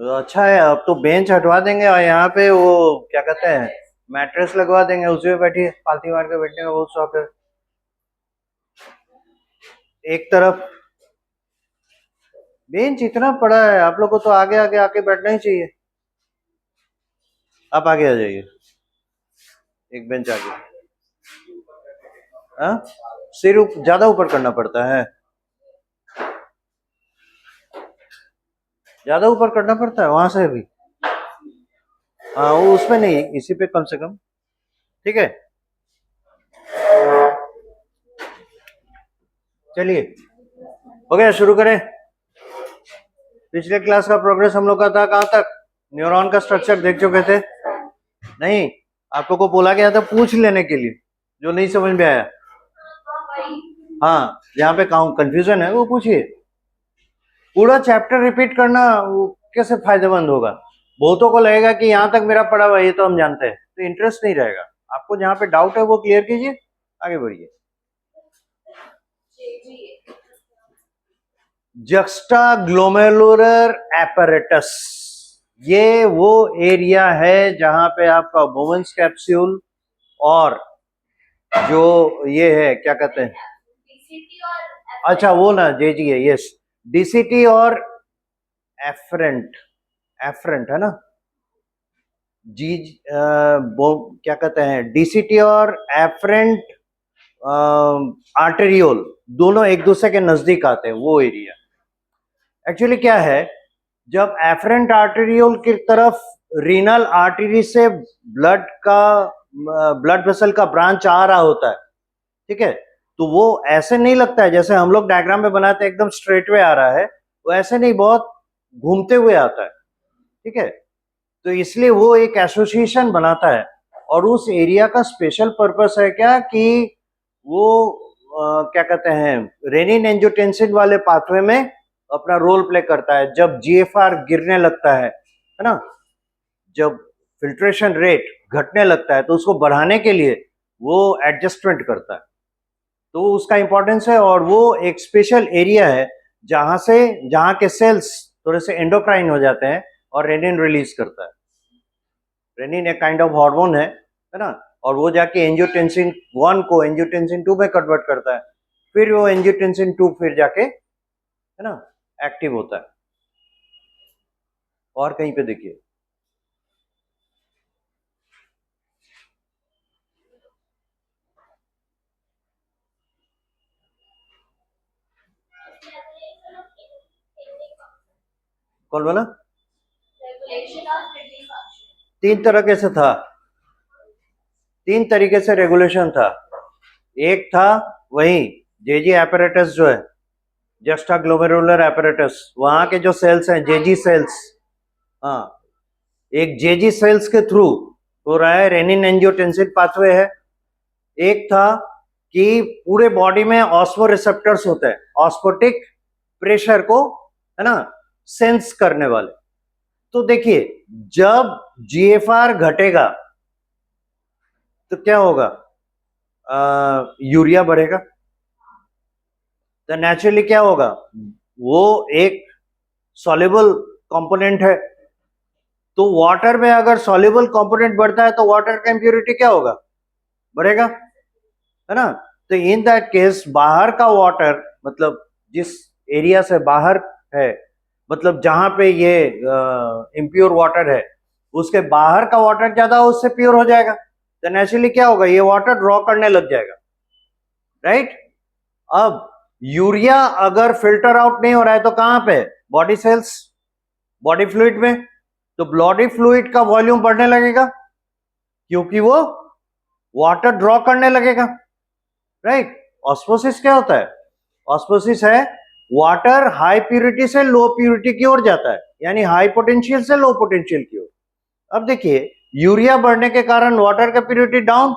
अच्छा है, अब तो बेंच हटवा देंगे और यहाँ पे वो क्या कहते हैं, मैट्रेस लगवा देंगे, उसी पे बैठिए, पालती मार के बैठने का बहुत शौक है। एक तरफ बेंच इतना पड़ा है, आप लोग को तो आगे आगे आके बैठना ही चाहिए। आप आगे आ जाइए, एक बेंच आगे। हाँ, ज्यादा ऊपर करना पड़ता है, ज्यादा ऊपर करना पड़ता है वहां से भी। हाँ, वो उसमें नहीं, इसी पे कम से कम। ठीक है, चलिए हो गया, शुरू करें। पिछले क्लास का प्रोग्रेस हम लोग का था कहाँ तक? न्यूरॉन का स्ट्रक्चर देख चुके थे? नहीं, आप लोग को बोला गया था पूछ लेने के लिए, जो नहीं समझ में आया। हाँ, जहाँ पे कंफ्यूजन है वो पूछिए। पूरा चैप्टर रिपीट करना वो कैसे फायदेमंद होगा? बहुतों को लगेगा कि यहाँ तक मेरा पढ़ा हुआ है, ये तो हम जानते हैं, तो इंटरेस्ट नहीं रहेगा। आपको जहाँ पे डाउट है वो क्लियर कीजिए, आगे बढ़िए। जक्स्टा ग्लोमेरुलर एपरेटस, ये वो एरिया है जहां पे आपका बोवेंस कैप्सूल और जो ये है क्या कहते हैं, अच्छा वो ना जे जी है, यस, डीसीटी और एफरेंट, एफरेंट है ना, जी क्या कहते हैं, डीसीटी और एफरेंट आर्टेरियोल, दोनों एक दूसरे के नजदीक आते हैं, वो एरिया। एक्चुअली क्या है, जब एफरेंट आर्टेरियोल की तरफ रीनल आर्टरी से ब्लड वेसल का ब्रांच आ रहा होता है, ठीक है, तो वो ऐसे नहीं लगता है जैसे हम लोग डायग्राम में बनाते हैं एकदम स्ट्रेट वे आ रहा है, वो ऐसे नहीं, बहुत घूमते हुए आता है, ठीक है। तो इसलिए वो एक एसोसिएशन बनाता है, और उस एरिया का स्पेशल पर्पस है क्या कि वो क्या कहते हैं, रेनिन एंजियोटेंसिन वाले पाथवे में अपना रोल प्ले करता है। जब जीएफआर गिरने लगता है ना, जब फिल्ट्रेशन रेट घटने लगता है तो उसको बढ़ाने के लिए वो एडजस्टमेंट करता है, तो उसका इंपॉर्टेंस है। और वो एक स्पेशल एरिया है जहां के सेल्स थोड़े से एंडोक्राइन हो जाते हैं और रेनिन रिलीज करता है। रेनिन एक काइंड ऑफ हार्मोन है ना, और वो जाके एंजियोटेंसिन 1 को एंजियोटेंसिन 2 में कन्वर्ट करता है, फिर वो एंजियोटेंसिन 2 फिर जाके है ना एक्टिव होता है। और कहीं पे देखिए, कौन बोला? तीन तरीके से था, तीन तरीके से रेगुलेशन था। एक था वही जेजी एपरेटस जो है, जस्टा ग्लोमेरुलर एपरेटस, वहां के जो सेल्स हैं जेजी सेल्स, हाँ, एक जेजी सेल्स के थ्रू हो रहा है, रेनिन एंजियोटेंसिन पाथवे है। एक था कि पूरे बॉडी में ऑस्मो रिसेप्टर्स होते हैं, ऑस्मोटिक प्रेशर को है ना सेंस करने वाले। तो देखिए, जब जीएफआर घटेगा तो क्या होगा, यूरिया बढ़ेगा, तो नेचुरली क्या होगा, वो एक सॉल्युबल कंपोनेंट है, तो वाटर में अगर सॉल्युबल कंपोनेंट बढ़ता है तो वाटर का इंप्योरिटी क्या होगा, बढ़ेगा, है ना। तो इन दैट केस बाहर का वाटर, मतलब जिस एरिया से बाहर है, मतलब जहां पे ये इम्प्योर वाटर है, उसके बाहर का वाटर ज्यादा उससे प्योर हो जाएगा, तो नेचुरली क्या होगा, ये वाटर ड्रॉ करने लग जाएगा, राइट। अब यूरिया अगर फिल्टर आउट नहीं हो रहा है तो कहां पे, बॉडी सेल्स, बॉडी फ्लूइड में, तो बॉडी फ्लूइड का वॉल्यूम बढ़ने लगेगा क्योंकि वो वाटर ड्रॉ करने लगेगा, राइट। ऑस्मोसिस क्या होता है, ऑस्मोसिस है वाटर हाई प्यूरिटी से लो प्यूरिटी की ओर जाता है, यानी हाई पोटेंशियल से लो पोटेंशियल की ओर। अब देखिए, यूरिया बढ़ने के कारण वाटर का प्यूरिटी डाउन,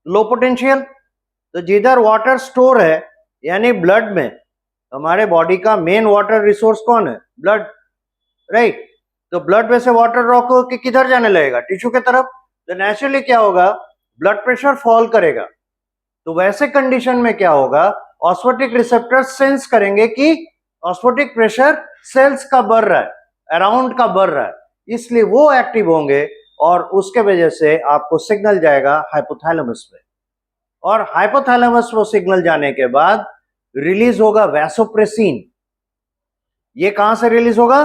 लो पोटेंशियल, तो जिधर वाटर स्टोर है यानी ब्लड में, हमारे बॉडी का मेन वाटर रिसोर्स कौन है, ब्लड, राइट। तो ब्लड में से वाटर ड्रॉ होकर किधर जाने लगेगा, टिश्यू के तरफ, तो नेचुरली क्या होगा, ब्लड प्रेशर फॉल करेगा। तो वैसे कंडीशन में क्या होगा, ऑस्मोटिक रिसेप्टर सेंस करेंगे कि ऑस्मोटिक प्रेशर सेल्स का बढ़ रहा है, अराउंड का बढ़ रहा है, इसलिए वो एक्टिव होंगे और उसके वजह से आपको सिग्नल जाएगा हाइपोथैलेमस में, और हाइपोथैलेमस वो सिग्नल जाने के बाद रिलीज होगा वैसोप्रेसिन। ये कहां से रिलीज होगा?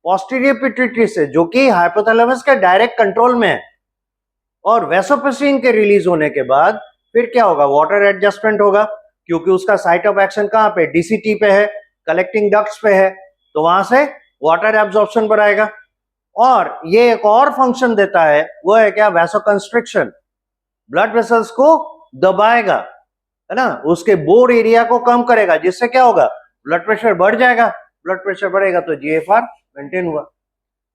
पोस्टीरियर पिट्यूटरी से, जो कि हाइपोथैलेमस के डायरेक्ट कंट्रोल में है। और वैसोप्रेसिन के रिलीज होने के बाद फिर क्या होगा? वाटर एडजस्टमेंट होगा, क्योंकि उसका साइट ऑफ एक्शन कहां पे? डीसीटी पे है, कलेक्टिंग डक्ट्स पे है, तो वहां से वाटर एब्जॉर्प्शन बढ़ाएगा। और ये एक और फंक्शन देता है, वो है क्या? वैसोकंस्ट्रिक्शन। ब्लड वेसल्स को दबाएगा, है ना, उसके बोर एरिया को कम करेगा, जिससे क्या होगा? ब्लड प्रेशर बढ़ जाएगा। ब्लड प्रेशर बढ़ेगा तो जीएफआर मेंटेन हुआ।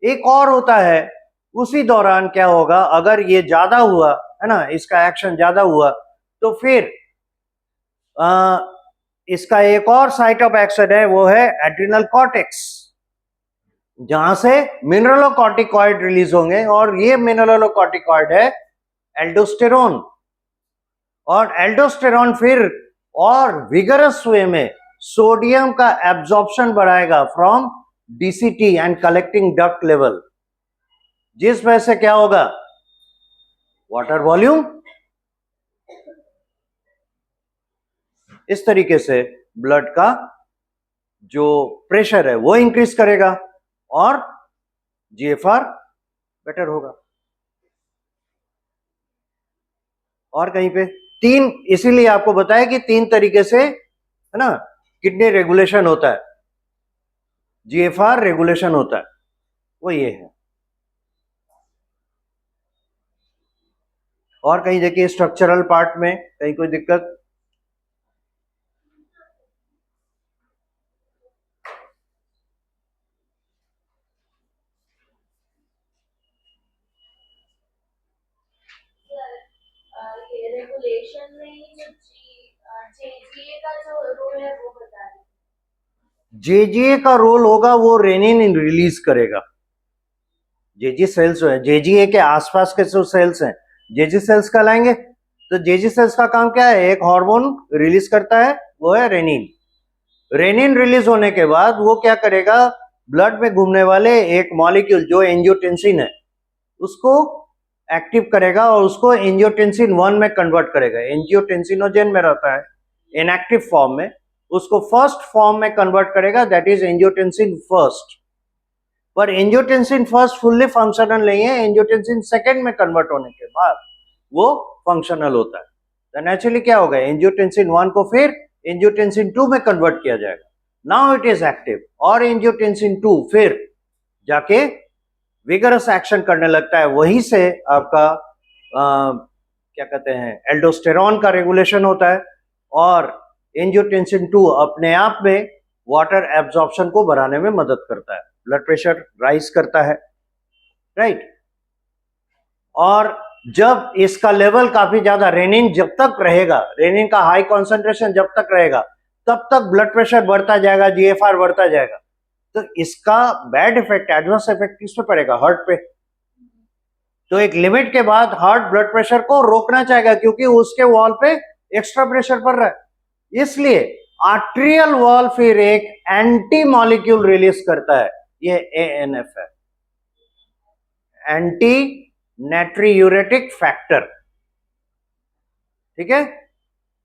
एक और होता है, उसी दौरान क्या होगा? अगर ये ज्यादा हुआ, है ना, इसका एक्शन ज्यादा हुआ, तो फिर इसका एक और साइट ऑफ एक्शन है, वो है एड्रिनल कॉर्टेक्स, जहां से मिनरलोकॉर्टिकॉइड रिलीज होंगे, और ये मिनरलोकॉर्टिकॉइड है एल्डोस्टेरोन। और एल्डोस्टेरोन फिर और विगरस वे में सोडियम का एब्जॉर्प्शन बढ़ाएगा from DCT and collecting duct level, जिस वजह से क्या होगा? वाटर वॉल्यूम इस तरीके से ब्लड का जो प्रेशर है वो इंक्रीज करेगा और जीएफआर बेटर होगा। और कहीं पे तीन, इसीलिए आपको बताया कि तीन तरीके से, है ना, किडनी रेगुलेशन होता है, जीएफआर रेगुलेशन होता है, वो ये है। और कहीं देखिए स्ट्रक्चरल पार्ट में कहीं कोई दिक्कत? रेगुलेशन में ही जेजीए का जो रोल है वो बता रहे। जेजीए का रोल होगा, वो रेनिन रिलीज करेगा। जेजी सेल्स जो है, जेजीए के आसपास के जो सेल्स हैं, जेजी सेल्स कहलाएंगे। तो जेजी सेल्स का काम क्या है? एक हार्मोन रिलीज करता है, वो है रेनिन। रेनिन रिलीज होने के बाद वो क्या करेगा? ब्लड में घूमने वाले एक मॉलिक्यूल जो एंजियोटेंसिन है, उसको एक्टिव करेगा और उसको एंजियोटेंसिन 1 में कन्वर्ट करेगा। एंजियोटेंसिनोजेन में रहता है इनएक्टिव फॉर्म में, उसको फर्स्ट फॉर्म में कन्वर्ट करेगा, दैट इज एंजियोटेंसिन फर्स्ट। पर एंजियोटेंसिन फर्स्ट फुल्ली फंक्शनल नहीं है, एंजियोटेंसिन सेकंड में कन्वर्ट होने के बाद वो फंक्शनल होता है। तो नेचुरली क्या होगा? एंजियोटेंसिन 1 को फिर एंजियोटेंसिन 2 में कन्वर्ट किया जाएगा, नाउ इट इज एक्टिव। और एंजियोटेंसिन 2 फिर जाके विगरस एक्शन करने लगता है, वहीं से आपका क्या कहते हैं, एल्डोस्टेरॉन का रेगुलेशन होता है, और एंजियोटेंसिन 2 अपने आप में वाटर एब्जॉर्प्शन को बढ़ाने में मदद करता है, ब्लड प्रेशर राइज करता है, राइट। और जब इसका लेवल काफी ज्यादा, रेनिन जब तक रहेगा, रेनिन का हाई कॉन्सेंट्रेशन जब तक रहेगा, तब तक ब्लड प्रेशर बढ़ता जाएगा, जीएफआर बढ़ता जाएगा। तो इसका बैड इफेक्ट, एडवर्स इफेक्ट किस पे पड़ेगा? हार्ट पे। तो एक लिमिट के बाद हार्ट ब्लड प्रेशर को रोकना चाहेगा, क्योंकि उसके वॉल पे एक्स्ट्रा प्रेशर पड़ रहा है। इसलिए आर्ट्रियल वॉल फिर एक एंटी मॉलिक्यूल रिलीज करता है, ये एएनएफ है, एंटी नाट्रियूरेटिक फैक्टर, ठीक है।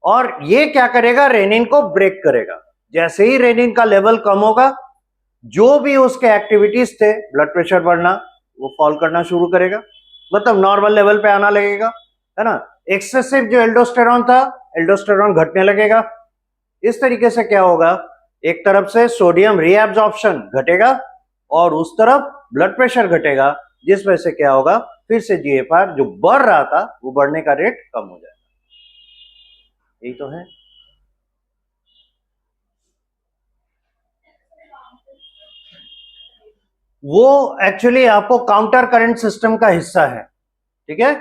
और ये क्या करेगा? रेनिन को ब्रेक करेगा। जैसे ही रेनिन का लेवल कम होगा, जो भी उसके एक्टिविटीज थे, ब्लड प्रेशर बढ़ना, वो फॉल करना शुरू करेगा, मतलब नॉर्मल लेवल पे आना लगेगा, है ना। एक्सेसिव जो एल्डोस्टेरॉन था, एल्डोस्टेरॉन घटने लगेगा। इस तरीके से क्या होगा? एक तरफ से सोडियम रीएब्जॉर्प्शन घटेगा और उस तरफ ब्लड प्रेशर घटेगा, जिस वजह से क्या होगा? फिर से जीएफआर जो बढ़ रहा था वो बढ़ने का रेट कम हो जाएगा। यही तो है। वो एक्चुअली आपको काउंटर करंट सिस्टम का हिस्सा है, ठीक है।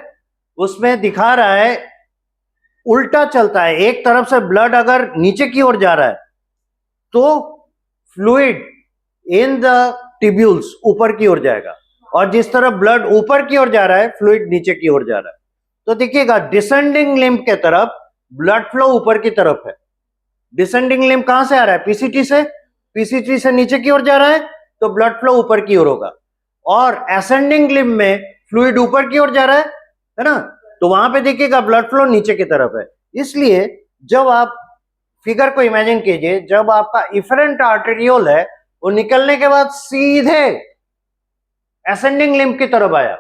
उसमें दिखा रहा है उल्टा चलता है। एक तरफ से ब्लड अगर नीचे की ओर जा रहा है तो फ्लूइड इन द टिब्यूल्स ऊपर की ओर जाएगा, और जिस तरफ ब्लड ऊपर की ओर जा रहा है, फ्लूइड नीचे की ओर जा रहा है। तो देखिएगा डिसेंडिंग लिम्ब के तरफ ब्लड फ्लो ऊपर की तरफ है। डिसेंडिंग लिम्ब कहां से आ रहा है? पीसीटी से। पीसीटी से नीचे की ओर जा रहा है, तो ब्लड फ्लो ऊपर की ओर होगा, और एसेंडिंग लिम्ब में फ्लूइड ऊपर की ओर जा रहा है ना, तो वहां पे देखिएगा ब्लड फ्लो नीचे की तरफ है। इसलिए जब आप फिगर को इमेजिन कीजिए, जब आपका इफरेंट आर्टेरियोल है वो निकलने के बाद सीधे एसेंडिंग लिम्ब की तरफ आया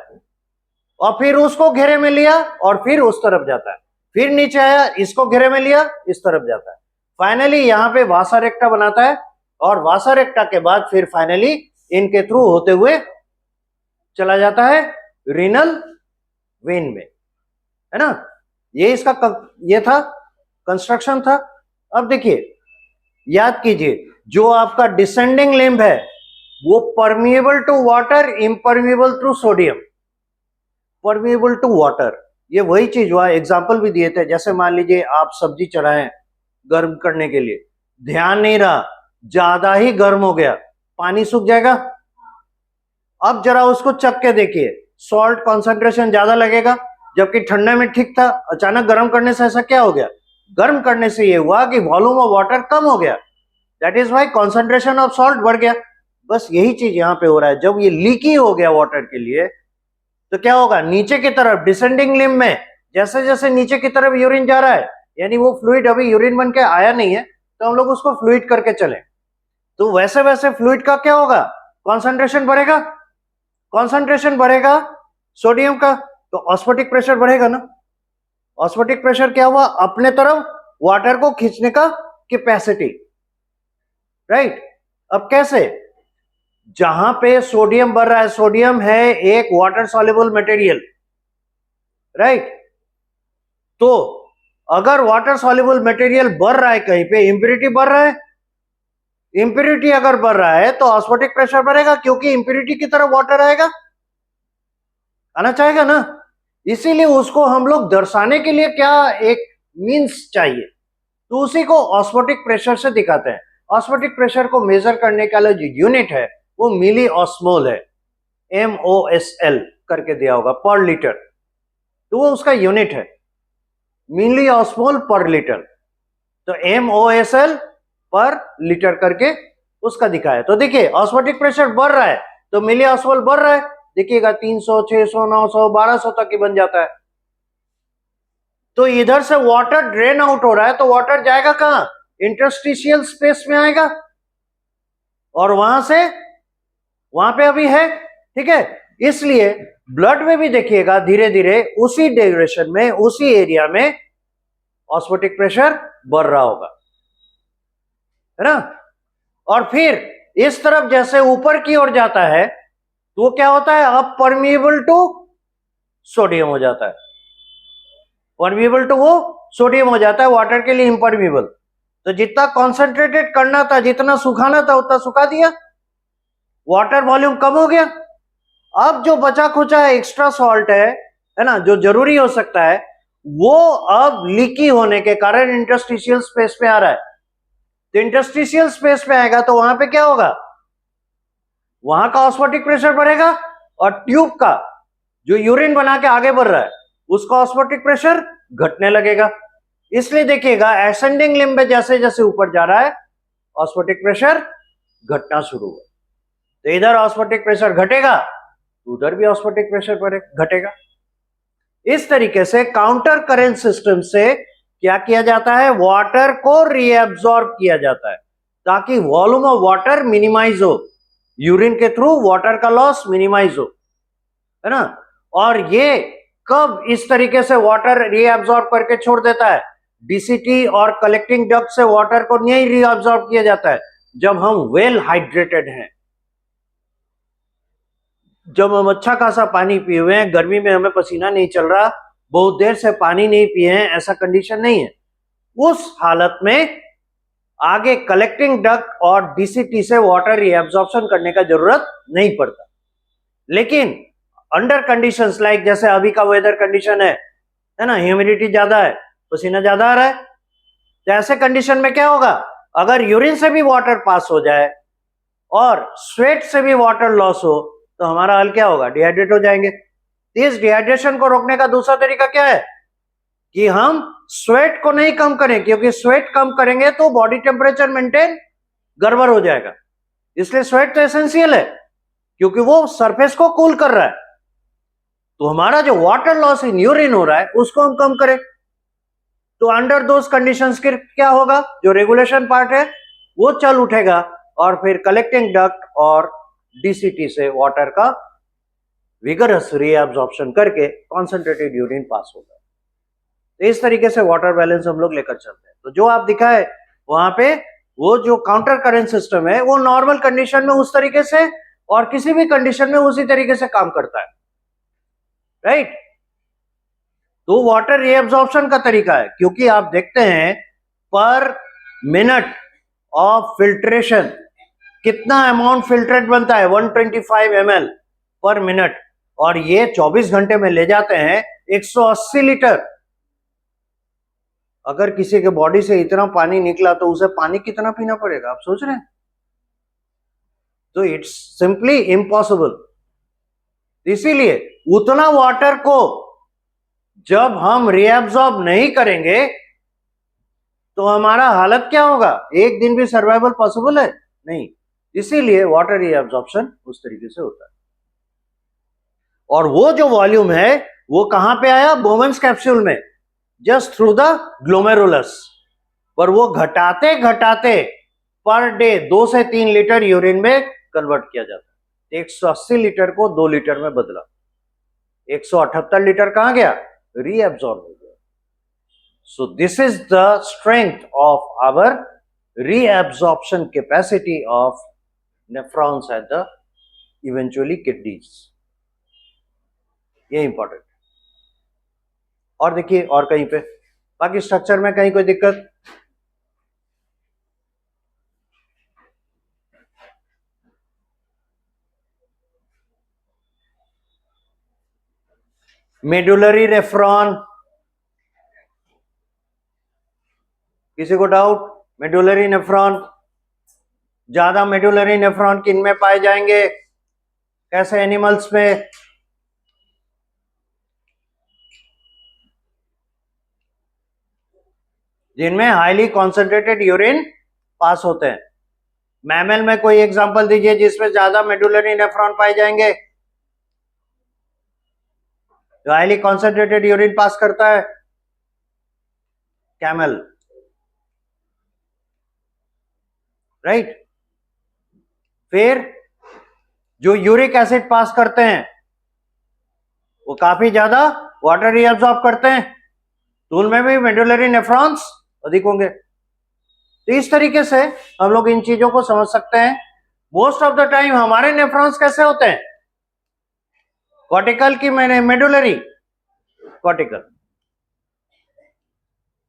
और फिर उसको घेरे में लिया और फिर उस तरफ जाता है, फिर नीचे आया, इसको घेरे में लिया, इस तरफ जाता है, फाइनली यहाँ पे वासा रेक्टा बनाता है, और वासा रेक्टा के बाद फिर फाइनली इनके थ्रू होते हुए चला जाता है रीनल वेन में, है ना। ये इसका ये था कंस्ट्रक्शन था। अब देखिए, याद कीजिए, जो आपका डिसेंडिंग लिम्ब है वो permeable to water, impermeable to sodium. Permeable to water, ये वही चीज हुआ, एग्जाम्पल भी दिए थे, जैसे मान लीजिए आप सब्जी चढ़ाएं गर्म करने के लिए, ध्यान नहीं रहा, ज्यादा ही गर्म हो गया, पानी सूख जाएगा। अब जरा उसको चख के देखिए, सॉल्ट कॉन्सेंट्रेशन ज्यादा लगेगा, जबकि ठंडे में ठीक था, अचानक गर्म करने से ऐसा क्या हो गया? गर्म करने से ये हुआ कि वॉल्यूम ऑफ वाटर कम हो गया, that is why concentration of salt बढ़ गया। बस यही चीज यहां पे हो रहा है। जब ये लीकी हो गया वाटर के लिए, तो क्या होगा? नीचे की तरफ डिसेंडिंग लिम्ब में जैसे जैसे नीचे की तरफ यूरिन जा रहा है, यानी वो फ्लूइड अभी यूरिन बन के आया नहीं है, तो हम लोग उसको फ्लूइड करके चले, तो वैसे वैसे फ्लूइड का क्या होगा? कॉन्सेंट्रेशन बढ़ेगा। कॉन्सेंट्रेशन बढ़ेगा सोडियम का, तो ऑस्मोटिक प्रेशर बढ़ेगा ना। ऑस्मोटिक प्रेशर क्या हुआ? अपने तरफ वाटर को खींचने का कैपेसिटी, राइट। अब कैसे? जहां पे सोडियम बढ़ रहा है, सोडियम है एक वाटर सॉल्युबल मटेरियल, राइट। तो अगर वाटर सॉल्युबल मटेरियल बढ़ रहा है कहीं पे, इंप्योरिटी बढ़ रहा है, इंप्योरिटी अगर बढ़ रहा है तो ऑस्मोटिक प्रेशर बढ़ेगा, क्योंकि इंप्योरिटी की तरफ वाटर आएगा, आना चाहेगा ना। इसीलिए उसको हम लोग दर्शाने के लिए क्या एक मींस चाहिए, तो उसी को ऑस्मोटिक प्रेशर से दिखाते हैं। ऑस्मोटिक प्रेशर को मेजर करने का जो यूनिट है वो मिली ऑस्मोल है, MOSL करके दिया होगा पर लीटर, तो वो उसका यूनिट है, मिली ऑस्मोल पर लीटर। तो MOSL पर लीटर करके उसका दिखाया। तो देखिए ऑस्मोटिक प्रेशर बढ़ रहा है तो मिली ऑस्मोल बढ़ रहा है, देखिएगा 300, 600, 900, 1200 तक ही बन जाता है। तो इधर से वाटर ड्रेन आउट हो रहा है, तो वाटर जाएगा कहां? इंटरस्टिशियल स्पेस में आएगा, और वहां से वहां पे अभी है, ठीक है। इसलिए ब्लड में भी देखिएगा धीरे धीरे उसी ड्यूरेशन में, उसी एरिया में ऑस्मोटिक प्रेशर बढ़ रहा होगा, है ना। और फिर इस तरफ जैसे ऊपर की ओर जाता है तो वो क्या होता है? अब परमिएबल टू सोडियम हो जाता है, परमिएबल टू वो सोडियम हो जाता है, वाटर के लिए इम्परमिएबल। तो जितना कॉन्सेंट्रेटेड करना था, जितना सुखाना था, उतना सुखा दिया, वाटर वॉल्यूम कम हो गया। अब जो बचा खुचा है एक्स्ट्रा सॉल्ट है ना, जो जरूरी हो सकता है, वो अब लीकी होने के कारण इंटरस्टिशियल स्पेस में आ रहा है। तो इंटरस्टिशियल स्पेस में आएगा तो वहां पे क्या होगा? वहां का ऑस्मोटिक प्रेशर बढ़ेगा, और ट्यूब का जो यूरिन बना के आगे बढ़ रहा है उसका ऑस्मोटिक प्रेशर घटने लगेगा। इसलिए देखिएगा एसेंडिंग लिम्ब में जैसे जैसे ऊपर जा रहा है ऑस्मोटिक प्रेशर घटना शुरू हुआ, तो इधर ऑस्मोटिक प्रेशर घटेगा तो उधर भी ऑस्मोटिक प्रेशर घटेगा। इस तरीके से काउंटर करेंट सिस्टम से क्या किया जाता है? वाटर को रीएब्सॉर्ब किया जाता है, ताकि वॉल्यूम ऑफ वाटर मिनिमाइज हो, यूरिन के थ्रू वाटर का लॉस मिनिमाइज हो, है ना। और ये कब इस तरीके से वाटर रीएब्सॉर्ब करके छोड़ देता है? डीसीटी और कलेक्टिंग डक्ट से वाटर को नहीं रीअब्सॉर्ब किया जाता है जब हम वेल हाइड्रेटेड हैं, जब हम अच्छा खासा पानी पिए हुए हैं, गर्मी में हमें पसीना नहीं चल रहा, बहुत देर से पानी नहीं पिए हैं, ऐसा कंडीशन नहीं है। उस हालत में आगे कलेक्टिंग डक्ट और डीसीटी से वाटर रीअब्सॉर्प्शन करने का जरूरत नहीं पड़ता। लेकिन अंडर कंडीशंस लाइक जैसे अभी का वेदर कंडीशन है ना, ह्यूमिडिटी ज्यादा है, पसीना ज्यादा आ रहा है, तो ऐसे कंडीशन में क्या होगा? अगर यूरिन से भी वाटर पास हो जाए और स्वेट से भी वाटर लॉस हो तो हमारा हल क्या होगा? डिहाइड्रेट हो जाएंगे। इस डिहाइड्रेशन को रोकने का दूसरा तरीका क्या है? कि हम स्वेट को नहीं कम करें, क्योंकि स्वेट कम करेंगे तो बॉडी टेम्परेचर मेंटेन गड़बड़ हो जाएगा। इसलिए स्वेट तो एसेंशियल है, क्योंकि वो सरफेस को कूल कर रहा है। तो हमारा जो वाटर लॉस इन यूरिन हो रहा है उसको हम कम करें, तो अंडर दोस कंडीशंस के क्या होगा, जो रेगुलेशन पार्ट है वो चल उठेगा और फिर कलेक्टिंग डक्ट और डीसीटी से वाटर का विगरस रीअब्जॉर्प्शन करके कॉन्सेंट्रेटेड यूरिन पास होगा। तो इस तरीके से वाटर बैलेंस हम लोग लेकर चलते हैं। तो जो आप दिखाए वहां पे वो जो काउंटर करंट सिस्टम है वो नॉर्मल कंडीशन में उस तरीके से और किसी भी कंडीशन में उसी तरीके से काम करता है, राइट। तो वाटर रीअब्जॉर्प्शन का तरीका है, क्योंकि आप देखते हैं पर मिनट ऑफ फिल्ट्रेशन कितना अमाउंट फिल्ट्रेट बनता है, 125 ml पर मिनट, और ये 24 घंटे में ले जाते हैं 180 लीटर। अगर किसी के बॉडी से इतना पानी निकला तो उसे पानी कितना पीना पड़ेगा, आप सोच रहे हैं। तो इट्स सिंपली इम्पॉसिबल। इसीलिए उतना वाटर को जब हम रीअब्सॉर्ब नहीं करेंगे तो हमारा हालत क्या होगा, एक दिन भी सर्वाइवल पॉसिबल है नहीं। इसीलिए वाटर रीअब्सॉर्प्शन उस तरीके से होता है। और वो जो वॉल्यूम है वो कहां पे आया, बोवेन्स कैप्सूल में, जस्ट थ्रू द ग्लोमेरुलस। पर वो घटाते घटाते पर डे 2 से 3 लीटर यूरिन में कन्वर्ट किया जाता है। 180 लीटर को 2 लीटर में बदला, 178 लीटर कहां गया, रीअब्सॉर्ब हो गया। So this is the strength of our reabsorption capacity of nephrons at the eventually kidneys। ये इंपॉर्टेंट। और देखिए और कहीं पे बाकी स्ट्रक्चर में कहीं कोई दिक्कत, मेडुलरी नेफ्रॉन, किसी को डाउट, मेडुलरी नेफ्रॉन, ज्यादा मेडुलरी नेफ्रॉन किन में पाए जाएंगे, कैसे एनिमल्स में, जिनमें हाईली कॉन्सेंट्रेटेड यूरिन पास होते हैं। मैमल में कोई एग्जांपल दीजिए जिसमें ज्यादा मेडुलरी नेफ्रॉन पाए जाएंगे, जो हाईली कॉन्सेंट्रेटेड यूरिन पास करता है, कैमल, राइट। फिर जो यूरिक एसिड पास करते हैं वो काफी ज्यादा वाटर रीअब्सॉर्ब करते हैं, तो उनमें भी मेडुलरी नेफ्रॉन्स अधिक होंगे। तो इस तरीके से हम लोग इन चीजों को समझ सकते हैं। मोस्ट ऑफ द टाइम हमारे नेफ्रॉन्स कैसे होते हैं, कॉर्टिकल की मैंने मेडुलरी, कॉर्टिकल।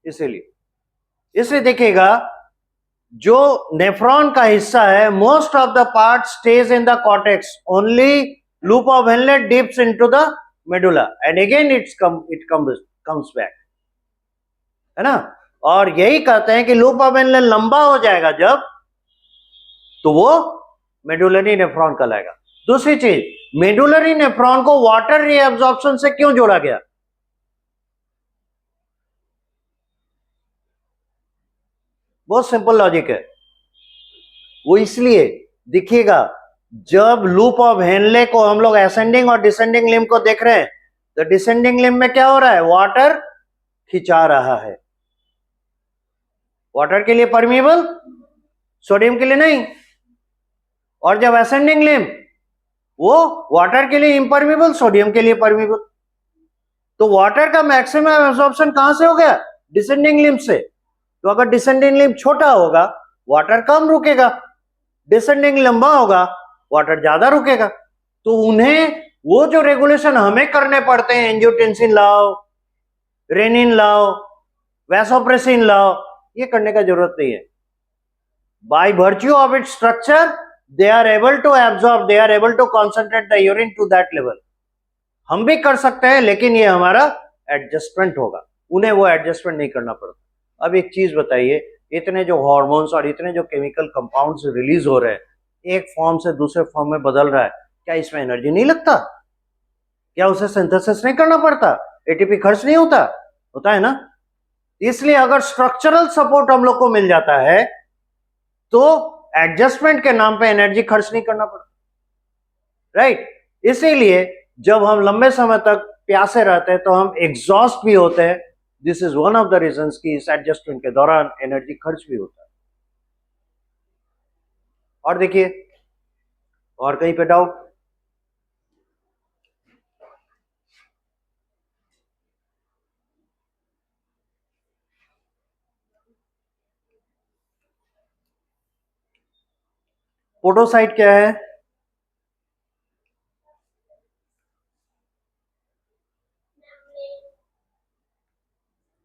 इसलिए देखिएगा जो नेफ्रॉन का हिस्सा है, most of the part stage in the cortex, only loop of Henle dips into the medulla and again it comes back, है ना। और यही कहते हैं कि लूप ऑफ हेनले लंबा हो जाएगा जब, तो वो मेडुलरी नेफ्रॉन कहलाएगा। दूसरी चीज, मेडुलरी नेफ्रॉन को वाटर रीअब्सॉर्प्शन से क्यों जोड़ा गया, बहुत सिंपल लॉजिक है। वो इसलिए दिखिएगा, जब लूप ऑफ हेनले को हम लोग असेंडिंग और डिसेंडिंग लिम्ब को देख रहे हैं, तो डिसेंडिंग लिम्ब में क्या हो रहा है, वाटर खिंचा रहा है, वाटर के लिए परमिएबल, सोडियम के लिए नहीं। और जब असेंडिंग लिम्ब, वो वाटर के लिए इम्परमिएबल, सोडियम के लिए परमिएबल। तो वाटर का मैक्सिमम एब्जॉर्प्शन कहां से हो गया, डिसेंडिंग लिम्ब से। तो अगर डिसेंडिंग लिम्ब छोटा होगा वाटर कम रुकेगा, डिसेंडिंग लंबा होगा वाटर ज्यादा रुकेगा। तो उन्हें वो जो रेगुलेशन हमें करने पड़ते हैं, एंजियोटेंसिन लाओ, रेनिन लाओ, वैसोप्रेसिन लाओ, ये करने का जरूरत नहीं है। By virtue of its structure they are able to absorb, they are able to concentrate the urine to that level. हम भी कर सकते हैं, लेकिन ये हमारा एडजस्टमेंट होगा, उन्हें वो एडजस्टमेंट नहीं करना पड़ता। अब एक चीज बताइए, इतने जो हार्मोन्स और इतने जो केमिकल कंपाउंड्स रिलीज हो रहे हैं, एक फॉर्म से दूसरे फॉर्म में बदल रहा है, क्या इसमें एनर्जी नहीं लगता, क्या उसे सिंथेसिस नहीं करना पड़ता, एटीपी खर्च नहीं होता, होता है ना। इसलिए अगर स्ट्रक्चरल सपोर्ट हम लोग को मिल जाता है तो एडजस्टमेंट के नाम पे एनर्जी खर्च नहीं करना पड़ता, राइट। इसीलिए जब हम लंबे समय तक प्यासे रहते हैं तो हम एग्जॉस्ट भी होते हैं। This is one of the reasons कि इस एडजस्टमेंट के दौरान एनर्जी खर्च भी होता है। और देखिए, और कहीं पे डाउट? पोडोसाइट क्या है?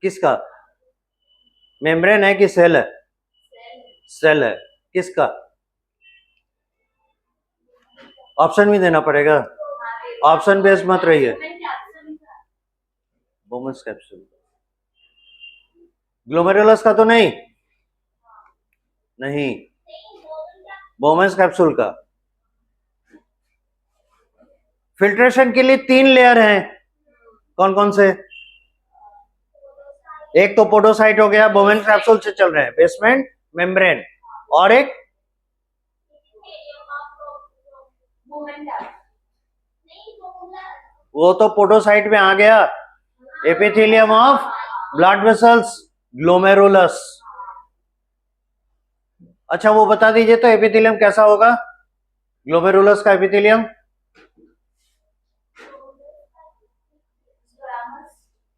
किसका? मेम्ब्रेन है कि सेल है? सेल है। किसका? ऑप्शन भी देना पड़ेगा, ऑप्शन बेस्ड मत रहिए। बोमन्स कैप्सूल, ग्लोमेरुलस का तो नहीं, नहीं, बोमन्स कैप्सूल का। फिल्ट्रेशन के लिए 3 लेयर हैं, कौन कौन से? एक तो पोडोसाइट हो गया, बोमेन्स कैप्सूल से चल रहे हैं, बेसमेंट मेम्ब्रेन, और एक वो तो पोडोसाइट में आ गया, epithelium of blood vessels, glomerulus. अच्छा वो बता दीजिए तो एपिथेलियम कैसा होगा, ग्लोमेरुलस का एपिथेलियम?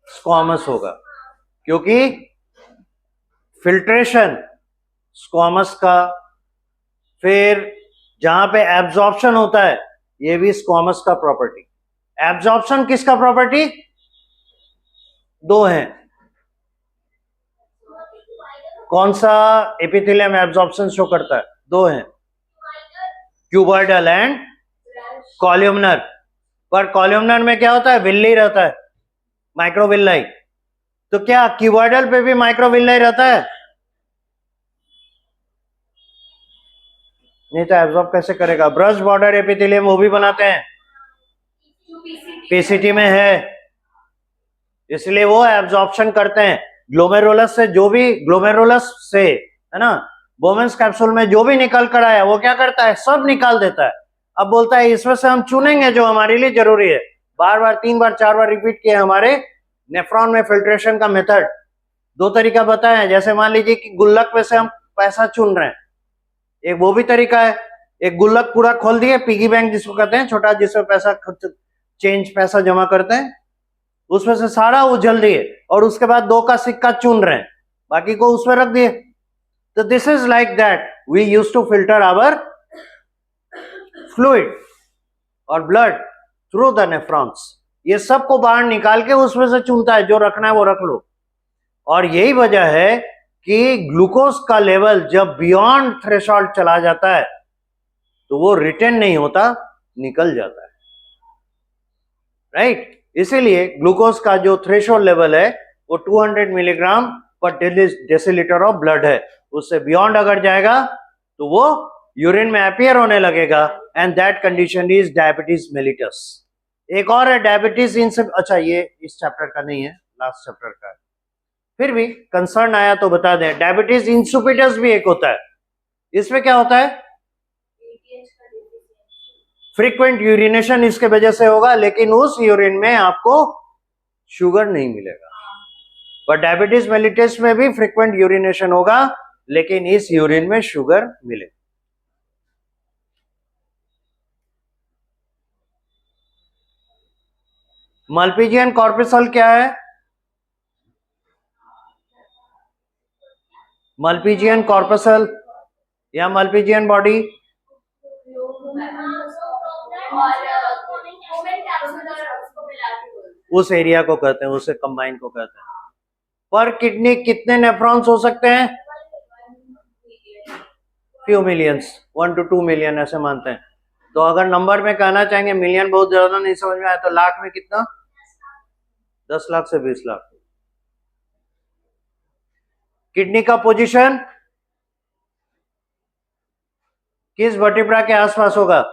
स्क्वामस होगा, क्योंकि फिल्ट्रेशन स्क्वामस का, फिर जहां पे एब्जॉर्प्शन होता है ये भी स्क्वामस का प्रॉपर्टी। एब्जॉर्प्शन किसका प्रॉपर्टी? दो हैं, कौन सा एपिथेलियम एब्जॉर्प्शन शो करता है? दो हैं, क्यूबॉइडल एंड कॉल्यूमनर। पर कॉल्यूमनर में क्या होता है, विल्ली रहता है, माइक्रोविल्लाई। तो क्या क्यूबॉइडल पे भी माइक्रोविल्लाई रहता है? नहीं तो एब्जॉर्ब कैसे करेगा? ब्रश बॉर्डर एपिथेलियम वो भी बनाते हैं, पीसीटी में है, इसलिए वो एब्जॉर्प्शन करते हैं। ग्लोमेरुलस से जो भी, ग्लोमेरुलस से है ना, बोमेन्स कैप्सूल में जो भी निकल कर आया वो क्या करता है, सब निकाल देता है। अब बोलता है इसमें से हम चुनेंगे जो हमारे लिए जरूरी है। बार बार 3 बार 4 बार रिपीट किया हमारे नेफ्रॉन में फिल्ट्रेशन का मेथड। 2 तरीका बताया है, जैसे मान लीजिए कि गुल्लक में से हम पैसा चुन रहे हैं, एक वो भी तरीका है। एक गुल्लक पूरा खोल दिए, पिगी बैंक जिसको कहते हैं, छोटा जिसमें पैसा चेंज पैसा जमा करते हैं, उसमें से सारा उछल दिए और उसके बाद 2 का सिक्का चुन रहे हैं, बाकी को उसमें रख दिए। तो this is like that we use to filter our fluid और ब्लड थ्रू द नेफ्रॉन्स। ये सबको बाहर निकाल के उसमें से चुनता है, जो रखना है वो रख लो। और यही वजह है कि ग्लूकोज का लेवल जब बियॉन्ड थ्रेशोल्ड चला जाता है तो वो रिटेन नहीं होता, निकल जाता है, राइट। इसीलिए ग्लूकोज का जो थ्रेशोल्ड लेवल है वो 200 मिलीग्राम पर डेसीलीटर ऑफ ब्लड है। उससे बियॉन्ड अगर जाएगा तो वो यूरिन में अपीयर होने लगेगा, and that condition is diabetes mellitus. एक और है डायबिटीज अच्छा ये इस चैप्टर का नहीं है, लास्ट चैप्टर का है, फिर भी कंसर्न आया तो बता दें। डायबिटीज इंसुपिटस भी एक होता है, इसमें क्या होता है, फ्रीक्वेंट यूरिनेशन इसके वजह से होगा, लेकिन उस यूरिन में आपको शुगर नहीं मिलेगा। पर डायबिटीज मेलिटस में भी फ्रीक्वेंट यूरिनेशन होगा, लेकिन इस यूरिन में शुगर मिलेगा। मल्पीजियन कॉर्पसल क्या है? मल्पीजियन कॉर्पसल या मल्पीजियन बॉडी, उस एरिया को कहते हैं, उसे कंबाइन को कहते हैं। पर किडनी कितने नेफ्रॉन्स हो सकते हैं? फ्यू मिलियंस, 1 to 2 मिलियन ऐसे मानते हैं। तो अगर नंबर में कहना चाहेंगे, मिलियन बहुत ज्यादा नहीं समझ में आया तो लाख में कितना? 10 लाख से 20 लाख। किडनी का पोजीशन किस वर्टिब्रा के आसपास होगा?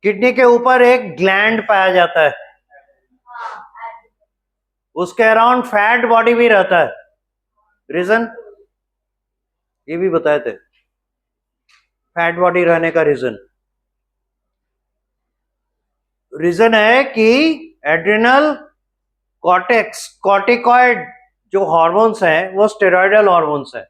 किडनी के ऊपर एक ग्लैंड पाया जाता है, उसके अराउंड फैट बॉडी भी रहता है। रीजन ये भी बताए थे, फैट बॉडी रहने का रीजन है कि एड्रिनल कॉर्टेक्स कॉर्टिकॉइड जो हार्मोन्स हैं वो स्टेरॉयडल हार्मोन्स हैं,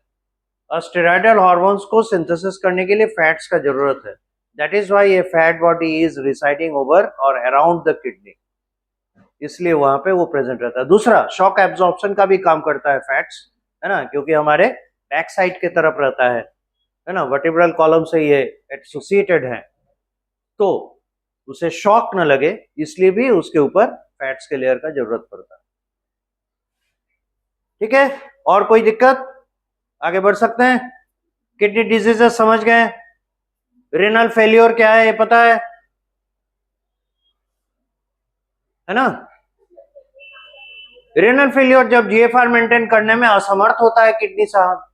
और स्टेरॉयडल हार्मोन्स को सिंथेसिस करने के लिए फैट्स का जरूरत है। दैट इज व्हाई ये fat body is residing over और अराउंड द किडनी, इसलिए वहां पे वो प्रेजेंट रहता है। दूसरा, शॉक एब्जॉर्प्शन का भी काम करता है फैट्स, है ना, क्योंकि हमारे बैक साइड के तरफ रहता है ना, वर्टिब्रल कॉलम से ये एसोसिएटेड है, तो उसे शॉक न लगे इसलिए भी उसके ऊपर फैट्स के लेयर का जरूरत पड़ता है। ठीक है, और कोई दिक्कत? आगे बढ़ सकते हैं। किडनी डिजीजेस समझ गए। रेनल फेल्योर क्या है ये पता है ना? रेनल फेल्योर जब जीएफआर मेंटेन करने में असमर्थ होता है किडनी साहब,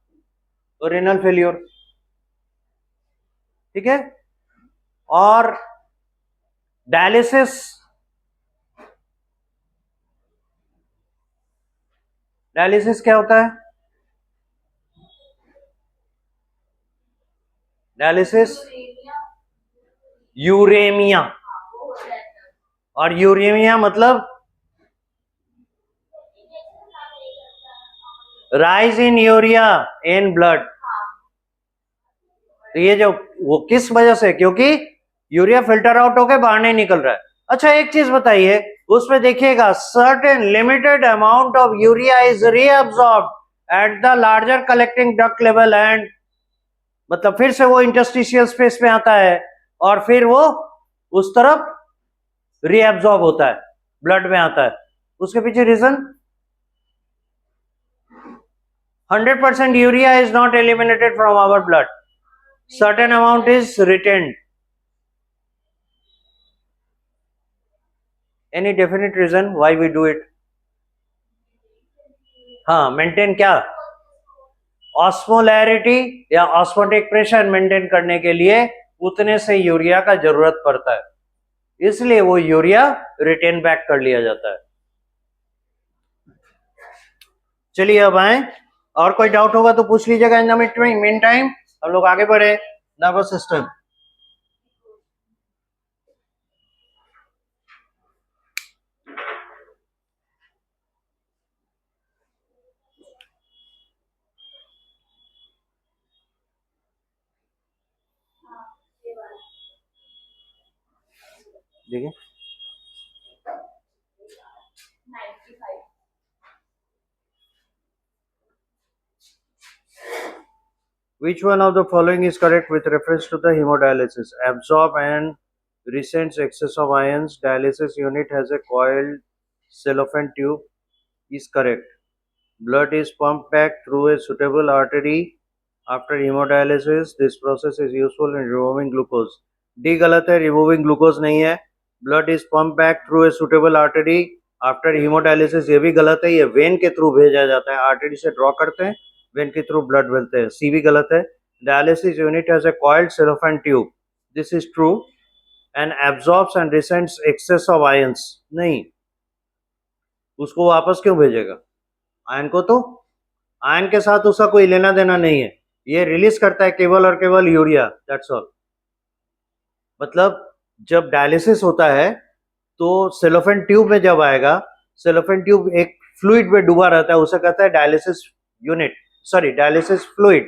तो रेनल फेल्योर। ठीक है, और डायलिसिस, डायलिसिस क्या होता है? डायलिसिस यूरेमिया, और यूरेमिया मतलब rise in urea in blood. तो ये जो वो किस वजह से, क्योंकि यूरिया फिल्टर आउट होकर बाहर नहीं निकल रहा है। अच्छा एक चीज बताइए, उसमें देखिएगा certain limited amount of urea is reabsorbed at the larger collecting duct level, and मतलब फिर से वो इंटरस्टिशियल स्पेस में आता है और फिर वो उस तरफ रीअब्सॉर्ब होता है, ब्लड में आता है। उसके पीछे reason 100% urea is not eliminated from our blood, certain amount is retained. Any definite reason why we do it? हाँ, मेंटेन क्या? ऑस्मोलैरिटी या ऑस्मोटिक प्रेशर मेंटेन करने के लिए उतने से यूरिया का जरूरत पड़ता है, इसलिए वो यूरिया रिटेन बैक कर लिया जाता है। चलिए अब आए, और कोई डाउट होगा तो पूछ लीजिएगा इन द मीन टाइम हम लोग आगे बढ़े। नर्वस सिस्टम, देखिए 95 which one of the following is correct with reference to the hemodialysis? Absorb and resents excess of ions. Dialysis unit has a coiled cellophane tube is correct. Blood is pumped back through a suitable artery after hemodialysis. This process is useful in removing glucose. D गलत है, removing glucose नहीं है। Blood is pumped back through a suitable artery after hemodialysis, ये भी गलत है, ये when के थ्रू भेजा जाता है, आर्टरी से ड्रॉ करते हैं, वेन के थ्रू ब्लड मिलते हैं। सी भी गलत है। Dialysis unit has a coiled cellophane tube. This is true. And absorbs and resents excess of ions. नहीं, उसको वापस क्यों भेजेगा? आयन को तो आयन के साथ उसका कोई लेना देना नहीं है, ये रिलीज करता है केवल और केवल यूरिया, दैट्स ऑल। मतलब जब डायलिसिस होता है तो सेलोफेन ट्यूब में जब आएगा, सेलोफेन ट्यूब एक फ्लूइड में डूबा रहता है, उसे कहता है dialysis unit, sorry dialysis fluid.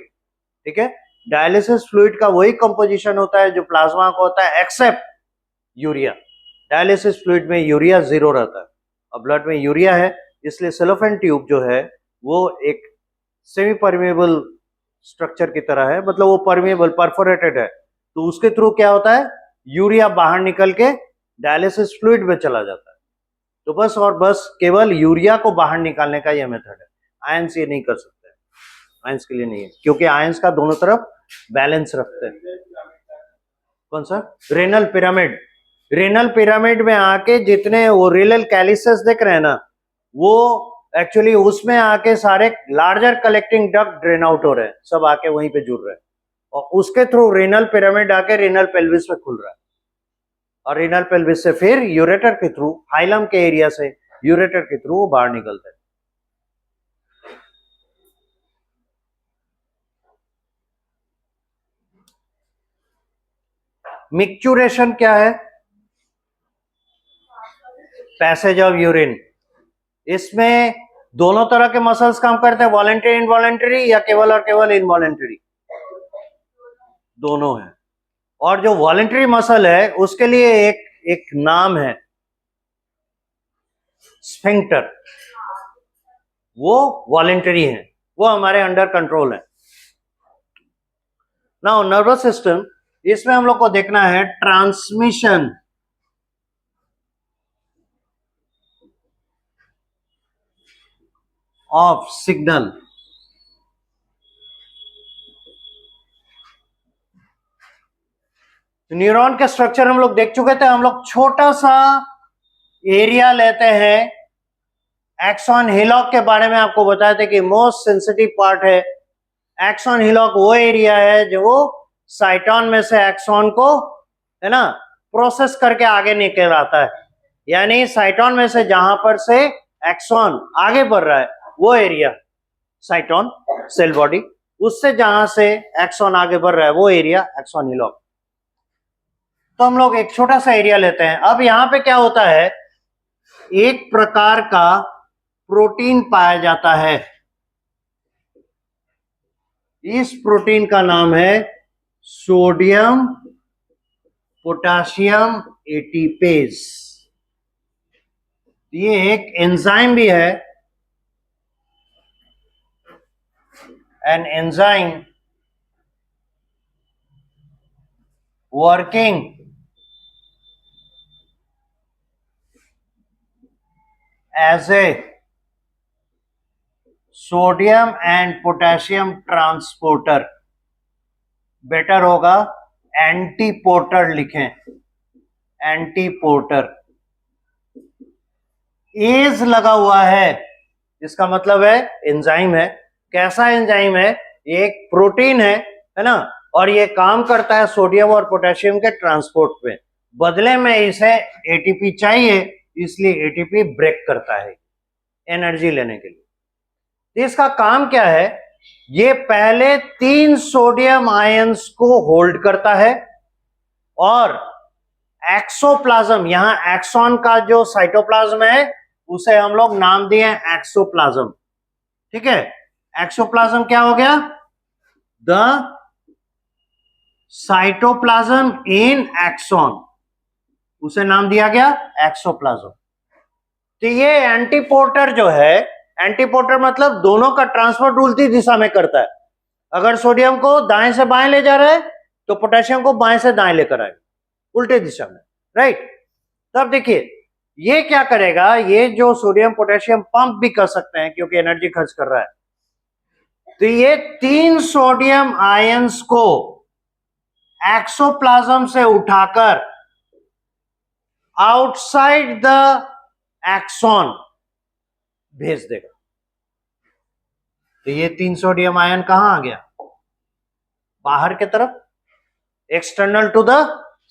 ठीक है, डायलिसिस फ्लूइड का वही कंपोजिशन होता है जो प्लाज्मा का होता है एक्सेप्ट यूरिया। डायलिसिस फ्लूइड में यूरिया जीरो रहता है और ब्लड में यूरिया है, इसलिए सेलोफेन ट्यूब जो है वो एक सेमी परमेबल स्ट्रक्चर की तरह है, मतलब वो परमेबल परफोरेटेड है, तो उसके थ्रू क्या होता है, यूरिया बाहर निकल के डायलिसिस फ्लूइड में चला जाता है। तो बस और बस केवल यूरिया को बाहर निकालने का यह मेथड है। आयंस ये नहीं कर सकते, आयंस के लिए नहीं है, क्योंकि आयंस का दोनों तरफ बैलेंस रखते हैं। कौन सा? Renal pyramid. रेनल पिरामिड में आके जितने वो रेनल कैलिसेस देख रहे हैं ना, वो एक्चुअली उसमें आके सारे larger collecting duct drain out हो रहे हैं, सब आके वहीं पे जुड़ रहे हैं, और उसके थ्रू रेनल पिरामिड आके रेनल पेल्विस में खुल रहा है। और रीनल पेल्विस से फिर यूरेटर के थ्रू, हाइलम के एरिया से यूरेटर के थ्रू वो बाहर निकलते हैं। मिक्चुरेशन क्या है? Passage of urine. इसमें दोनों तरह के मसल्स काम करते हैं, वॉलेंटरी इनवॉलेंटरी, या केवल और केवल इनवॉलेंटरी? दोनों है। और जो वॉलेंटरी मसल है उसके लिए एक नाम है, स्फिंक्टर। वो वॉलेंटरी है, वो हमारे अंडर कंट्रोल है। नाउ नर्वस सिस्टम, इसमें हम लोग को देखना है ट्रांसमिशन ऑफ सिग्नल। न्यूरॉन के स्ट्रक्चर हम लोग देख चुके थे। हम लोग छोटा सा एरिया लेते हैं, एक्सॉन हिलॉक के बारे में आपको बताया था कि मोस्ट सेंसिटिव पार्ट है एक्सॉन हिलॉक। वो एरिया है जो वो साइटोन में से एक्सॉन को, है ना, प्रोसेस करके आगे निकल आता है। यानी साइटोन में से जहां पर से एक्सॉन आगे बढ़ रहा है वो एरिया साइटोन सेल बॉडी, उससे जहां से एक्सॉन आगे बढ़ रहा है वो एरिया एक्सॉन हिलॉक। तो हम लोग एक छोटा सा एरिया लेते हैं। अब यहां पे क्या होता है, एक प्रकार का प्रोटीन पाया जाता है। इस प्रोटीन का नाम है सोडियम पोटासियम एटीपेज। ये एक एंजाइम भी है, an enzyme working as a sodium and potassium transporter. Better होगा एंटीपोर्टर लिखें, एंटीपोर्टर। एज लगा हुआ है, इसका मतलब है एंजाइम है। कैसा एंजाइम है? ये एक प्रोटीन है ना, और ये काम करता है सोडियम और पोटेशियम के ट्रांसपोर्ट पे। बदले में इसे एटीपी चाहिए, इसलिए एटीपी ब्रेक करता है एनर्जी लेने के लिए। तो इसका काम क्या है? ये पहले 3 सोडियम आयंस को होल्ड करता है और एक्सोप्लाज्म, यहां एक्सॉन का जो साइटोप्लाज्म है उसे हम लोग नाम दिए एक्सोप्लाज्म। ठीक है, एक्सोप्लाज्म क्या हो गया? द साइटोप्लाज्म इन एक्सॉन, उसे नाम दिया गया एक्सोप्लाज्म। तो ये एंटीपोर्टर जो है, एंटीपोर्टर मतलब दोनों का ट्रांसपोर्ट उल्टी दिशा में करता है। अगर सोडियम को दाएं से बाएं ले जा रहा है तो पोटेशियम को बाएं से दाएं लेकर आएगा, उल्टे दिशा में, राइट। तब देखिए ये क्या करेगा, ये जो सोडियम पोटेशियम पंप भी कर सकते हैं क्योंकि एनर्जी खर्च कर रहा है। तो ये 3 सोडियम आयंस को एक्सोप्लाज्म से उठाकर आउटसाइड द एक्सॉन भेज देगा। तो ये 3 सोडियम आयन कहां आ गया? बाहर की तरफ, एक्सटर्नल टू द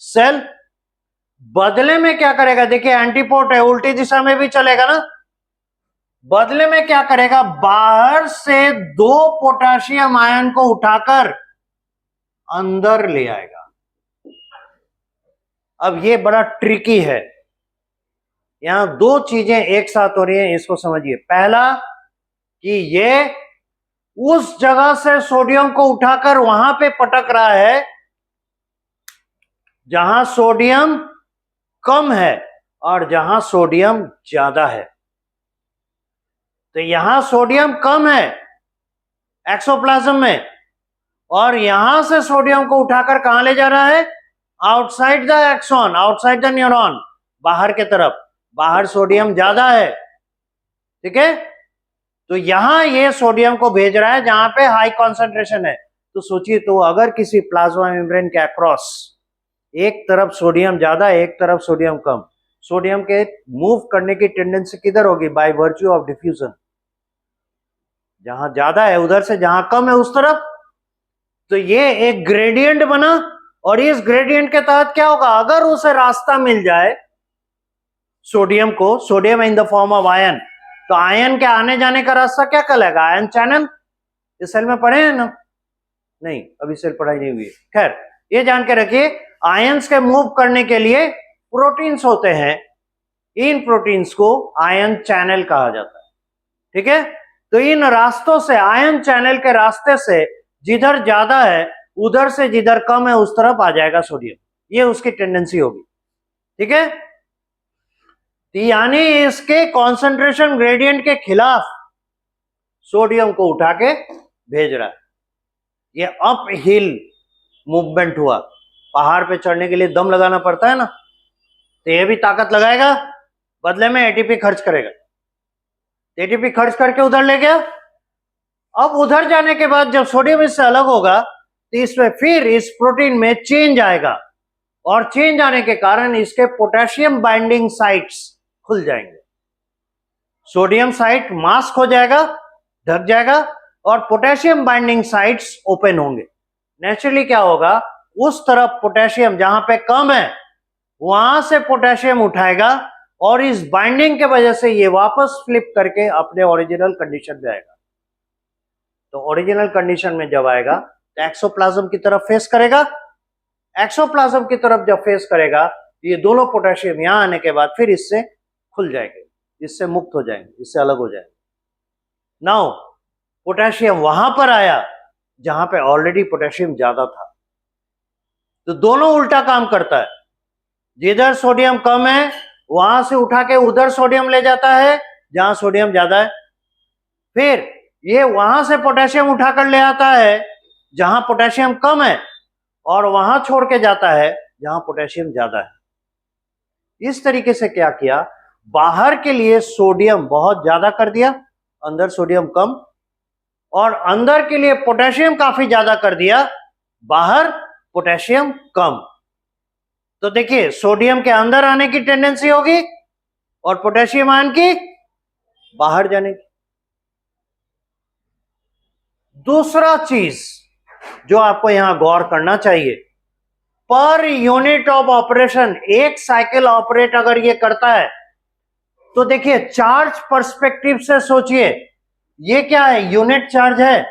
सेल। बदले में क्या करेगा? देखिए एंटीपोर्ट है, उल्टी दिशा में भी चलेगा ना। बदले में क्या करेगा? बाहर से 2 पोटेशियम आयन को उठाकर अंदर ले आएगा। अब ये बड़ा ट्रिकी है, यहां 2 चीजें एक साथ हो रही हैं, इसको समझिए। पहला कि ये उस जगह से सोडियम को उठाकर वहां पे पटक रहा है जहां सोडियम कम है और जहां सोडियम ज्यादा है। तो यहां सोडियम कम है एक्सोप्लाज्म में, और यहां से सोडियम को उठाकर कहां ले जा रहा है? Outside the axon, outside the neuron, बाहर की तरफ। बाहर सोडियम ज्यादा है, ठीक है। तो यहां ये सोडियम को भेज रहा है जहां पे हाई कॉन्सेंट्रेशन है। तो सोचिए, तो अगर किसी प्लाज्मा मेम्ब्रेन के अक्रॉस एक तरफ सोडियम ज्यादा, एक तरफ सोडियम कम, सोडियम के मूव करने की टेंडेंसी किधर होगी? बाय वर्च्यू ऑफ डिफ्यूजन, जहां ज्यादा है उधर से जहां कम है उस तरफ। तो ये एक ग्रेडियंट बना और इस ग्रेडियंट के तहत क्या होगा, अगर उसे रास्ता मिल जाए सोडियम को, sodium in the form of ion, तो आयन के आने जाने का रास्ता क्या कहलाएगा, आयन चैनल। इस सेल में पढ़े हैं ना, नहीं अभी सेल पढ़ाई नहीं हुई है। खैर ये जान के रखिए, आयंस के मूव करने के लिए प्रोटीन्स होते हैं, इन प्रोटीन्स को आयन चैनल कहा जाता है। ठीक है, तो इन रास्तों से, आयन चैनल के रास्ते से जिधर ज्यादा है उधर से जिधर कम है उस तरफ आ जाएगा सोडियम, ये उसकी टेंडेंसी होगी। ठीक है, यानी इसके कॉन्सेंट्रेशन ग्रेडियंट के खिलाफ सोडियम को उठा के भेज रहा है। ये अप हिल मूवमेंट हुआ, पहाड़ पे चढ़ने के लिए दम लगाना पड़ता है ना, तो ये भी ताकत लगाएगा, बदले में एटीपी खर्च करेगा, एटीपी खर्च करके उधर ले गया। अब उधर जाने के बाद जब सोडियम इससे अलग होगा तो इसमें फिर इस प्रोटीन में चेंज आएगा, और चेंज आने के कारण इसके पोटेशियम बाइंडिंग साइट्स खुल जाएंगे, सोडियम साइट मास्क हो जाएगा, ढक जाएगा, और पोटेशियम बाइंडिंग साइट्स ओपन होंगे। नेचुरली क्या होगा, उस तरफ पोटेशियम जहां पे कम है वहां से पोटेशियम उठाएगा, और इस बाइंडिंग के वजह से ये वापस फ्लिप करके अपने ओरिजिनल कंडीशन में आएगा। तो ओरिजिनल कंडीशन में जब आएगा तो एक्सोप्लाज्म की तरफ फेस करेगा, एक्सोप्लाज्म की तरफ जब फेस करेगा ये दोनों पोटेशियम यहां आने के बाद फिर इससे खुल जाएंगे, इससे मुक्त हो जाएंगे, इससे अलग हो जाएंगे। नाउ पोटेशियम वहां पर आया जहां पे ऑलरेडी पोटेशियम ज्यादा था, तो दोनों उल्टा काम करता है, जिधर सोडियम कम है वहां से उठा के उधर सोडियम ले जाता है जहां सोडियम ज्यादा है, फिर ये वहां से पोटेशियम उठाकर ले आता है जहां पोटेशियम कम है, और वहां छोड़ के जाता है जहां पोटेशियम ज्यादा है। इस तरीके से क्या किया, बाहर के लिए सोडियम बहुत ज्यादा कर दिया, अंदर सोडियम कम, और अंदर के लिए पोटेशियम काफी ज्यादा कर दिया, बाहर पोटेशियम कम। तो देखिए सोडियम के अंदर आने की टेंडेंसी होगी और पोटेशियम आयन की बाहर जाने की। दूसरा चीज जो आपको यहां गौर करना चाहिए, पर यूनिट ऑफ ऑपरेशन एक साइकिल ऑपरेट अगर ये करता है तो देखिए चार्ज पर्सपेक्टिव से सोचिए, ये क्या है, यूनिट चार्ज है,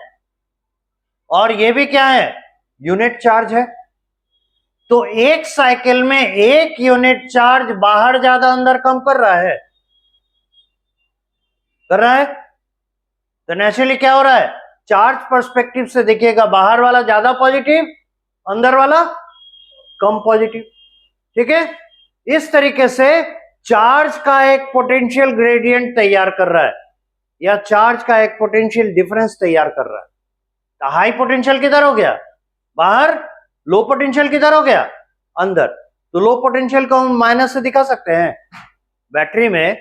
और ये भी क्या है, यूनिट चार्ज है। तो एक साइकिल में एक यूनिट चार्ज बाहर ज्यादा अंदर कम कर रहा है, कर रहा है। तो नेचुरली क्या हो रहा है, चार्ज पर्सपेक्टिव से देखिएगा बाहर वाला ज्यादा पॉजिटिव, अंदर वाला कम पॉजिटिव। ठीक है, इस तरीके से चार्ज का एक पोटेंशियल ग्रेडियंट तैयार कर रहा है, या चार्ज का एक पोटेंशियल डिफरेंस तैयार कर रहा है। तो हाई पोटेंशियल किधर हो गया, बाहर, लो पोटेंशियल किधर हो गया, अंदर। तो लो पोटेंशियल को हम माइनस से दिखा सकते हैं, बैटरी में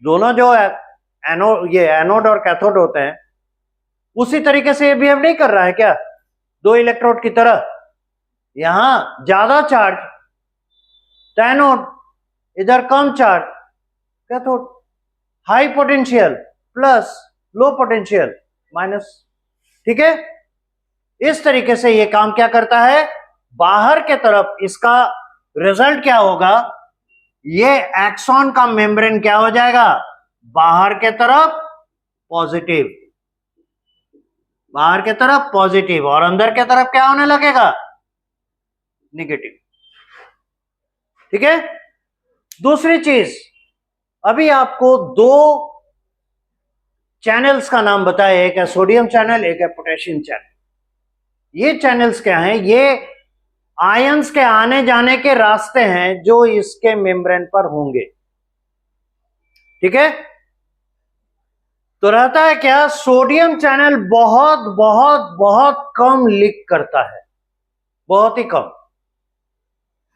दोनों जो ये एनोड और कैथोड होते हैं, उसी तरीके से ये बिहेव नहीं कर रहा है क्या, दो इलेक्ट्रोड की तरह। यहां ज्यादा चार्ज तो एनोड, इधर कम charge cathode, high potential plus, low potential minus. ठीक है, इस तरीके से ये काम क्या करता है, बाहर के तरफ इसका रिजल्ट क्या होगा, ये एक्सॉन का मेम्ब्रेन क्या हो जाएगा, बाहर के तरफ पॉजिटिव, बाहर के तरफ पॉजिटिव, और अंदर के तरफ क्या होने लगेगा, नेगेटिव। ठीक है, दूसरी चीज, अभी आपको दो चैनल्स का नाम बताया, एक है सोडियम चैनल, एक है पोटेशियम चैनल। ये चैनल्स क्या हैं, ये आयंस के आने जाने के रास्ते हैं जो इसके मेम्ब्रेन पर होंगे। ठीक है, तो रहता है क्या, सोडियम चैनल बहुत बहुत बहुत कम लीक करता है, बहुत ही कम।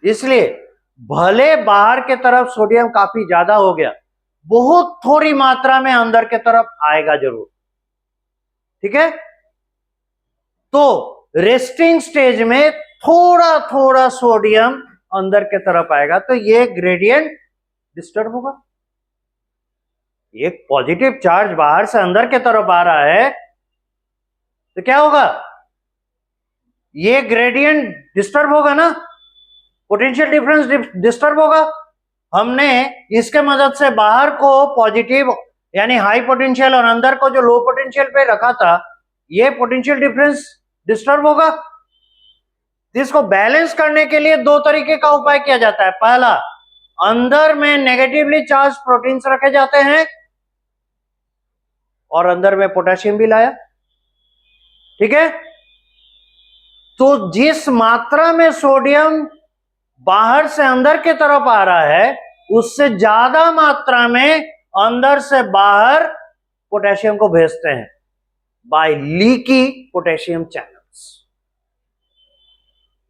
इसलिए भले बाहर के तरफ सोडियम काफी ज्यादा हो गया, बहुत थोड़ी मात्रा में अंदर के तरफ आएगा जरूर। ठीक है, तो रेस्टिंग स्टेज में थोड़ा थोड़ा सोडियम अंदर के तरफ आएगा, तो ये ग्रेडियंट डिस्टर्ब होगा। एक पॉजिटिव चार्ज बाहर से अंदर के तरफ आ रहा है तो क्या होगा, ये ग्रेडियंट डिस्टर्ब होगा ना, पोटेंशियल डिफरेंस डिस्टर्ब होगा। हमने इसके मदद से बाहर को पॉजिटिव यानी हाई पोटेंशियल और अंदर को जो लो पोटेंशियल पे रखा था, ये पोटेंशियल डिफरेंस डिस्टर्ब होगा। इसको बैलेंस करने के लिए दो तरीके का उपाय किया जाता है। पहला, अंदर में नेगेटिवली चार्ज प्रोटीन्स रखे जाते हैं और अंदर में पोटेशियम भी लाया, ठीक है। तो जिस मात्रा में सोडियम बाहर से अंदर की तरफ आ रहा है, उससे ज्यादा मात्रा में अंदर से बाहर पोटेशियम को भेजते हैं बाय लीकी पोटेशियम चैनल्स,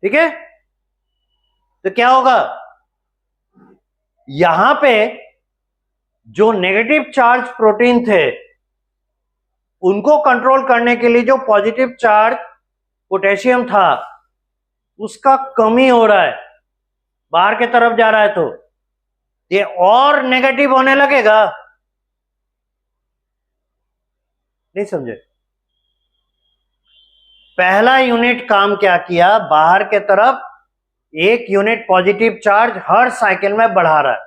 ठीक है। तो क्या होगा, यहां पे जो नेगेटिव चार्ज प्रोटीन थे उनको कंट्रोल करने के लिए जो पॉजिटिव चार्ज पोटेशियम था उसका कमी हो रहा है, बाहर की तरफ जा रहा है, तो ये और नेगेटिव होने लगेगा। नहीं समझे? पहला यूनिट काम क्या किया, बाहर के तरफ एक यूनिट पॉजिटिव चार्ज हर साइकिल में बढ़ा रहा है,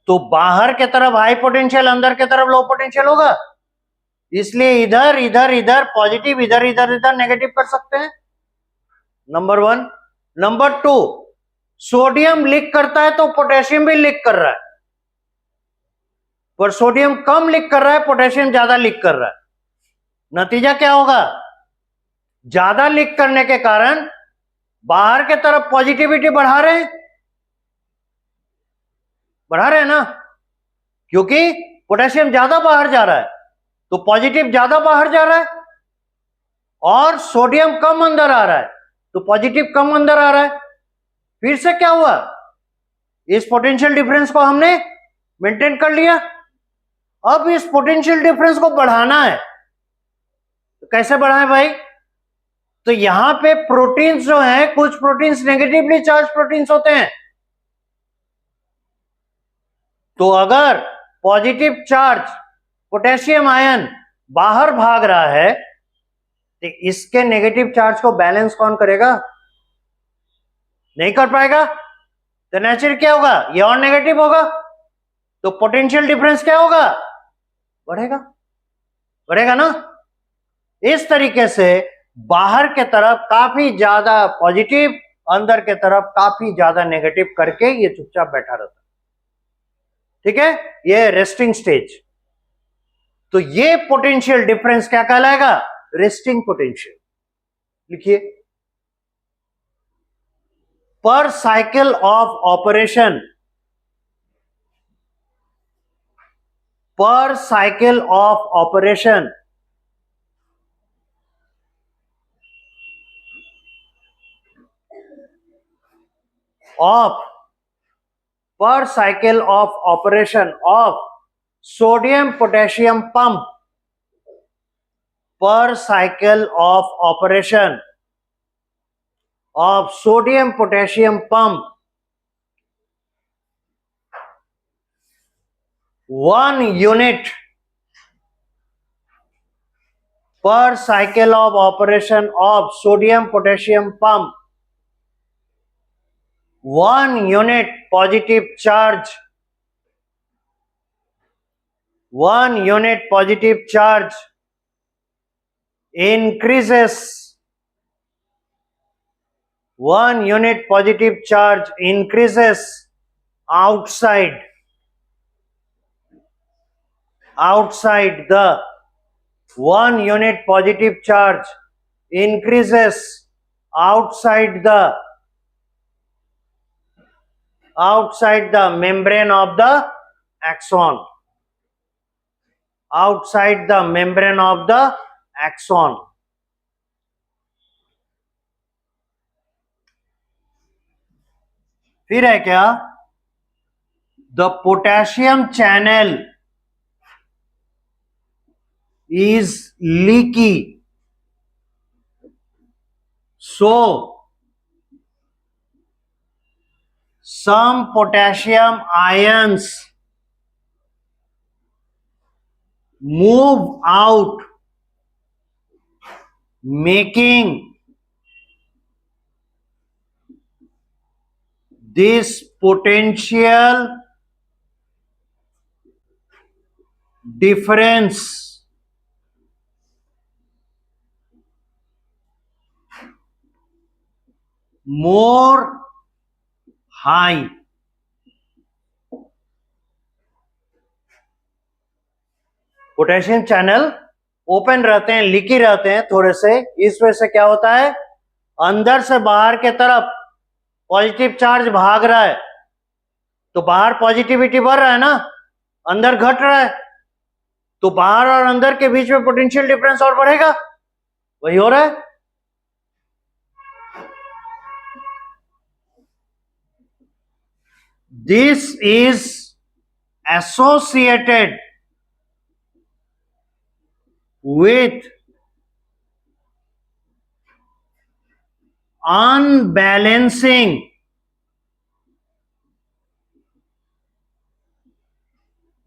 तो बाहर के तरफ हाई पोटेंशियल, अंदर के तरफ लो पोटेंशियल होगा, इसलिए इधर इधर इधर पॉजिटिव, इधर इधर इधर नेगेटिव कर सकते हैं, number one. Number two, sodium leak करता है तो पोटेशियम भी लीक कर रहा है, पर सोडियम कम लीक कर रहा है, पोटेशियम ज्यादा लीक कर रहा है। नतीजा क्या होगा, ज्यादा लीक करने के कारण बाहर के तरफ पॉजिटिविटी बढ़ा रहे हैं ना, क्योंकि पोटेशियम ज्यादा बाहर जा रहा है तो पॉजिटिव ज्यादा बाहर जा रहा है, और सोडियम कम अंदर आ रहा है तो पॉजिटिव कम अंदर आ रहा है। फिर से क्या हुआ, इस पोटेंशियल डिफरेंस को हमने मेंटेन कर लिया। अब इस पोटेंशियल डिफरेंस को बढ़ाना है, तो कैसे बढ़ाएं भाई, तो यहां पे प्रोटीन्स जो हैं, कुछ प्रोटीन्स नेगेटिवली चार्ज प्रोटीन्स होते हैं, तो अगर पॉजिटिव चार्ज पोटेशियम आयन बाहर भाग रहा है तो इसके नेगेटिव चार्ज को बैलेंस कौन करेगा, नहीं कर पाएगा, तो नेचुरली क्या होगा, ये और नेगेटिव होगा, तो पोटेंशियल डिफरेंस क्या होगा, बढ़ेगा, बढ़ेगा ना। इस तरीके से बाहर के तरफ काफी ज्यादा पॉजिटिव, अंदर के तरफ काफी ज्यादा नेगेटिव करके ये चुपचाप बैठा रहता है, ठीक है, ये रेस्टिंग स्टेज। तो ये पोटेंशियल डिफरेंस क्या कहलाएगा, रेस्टिंग पोटेंशियल। लिखिए, पर साइकिल ऑफ ऑपरेशन, पर cycle of operation of per cycle of operation of sodium potassium pump, per cycle of operation of sodium potassium pump, 1 unit per cycle of operation of sodium potassium pump, 1 unit positive charge, 1 unit positive charge increases, 1 unit positive charge increases outside the 1 unit positive charge increases outside the membrane of the axon, outside the membrane of the axon. फिर है क्या, the potassium channel is leaky, so some potassium ions move out making this potential difference more high. Potassium channel open रहते हैं, leaky रहते हैं थोड़े से, इस वजह से क्या होता है, अंदर से बाहर के तरफ पॉजिटिव चार्ज भाग रहा है, तो बाहर पॉजिटिविटी बढ़ रहा है ना, अंदर घट रहा है, तो बाहर और अंदर के बीच में पोटेंशियल डिफरेंस और बढ़ेगा, वही हो रहा है. This is associated with unbalancing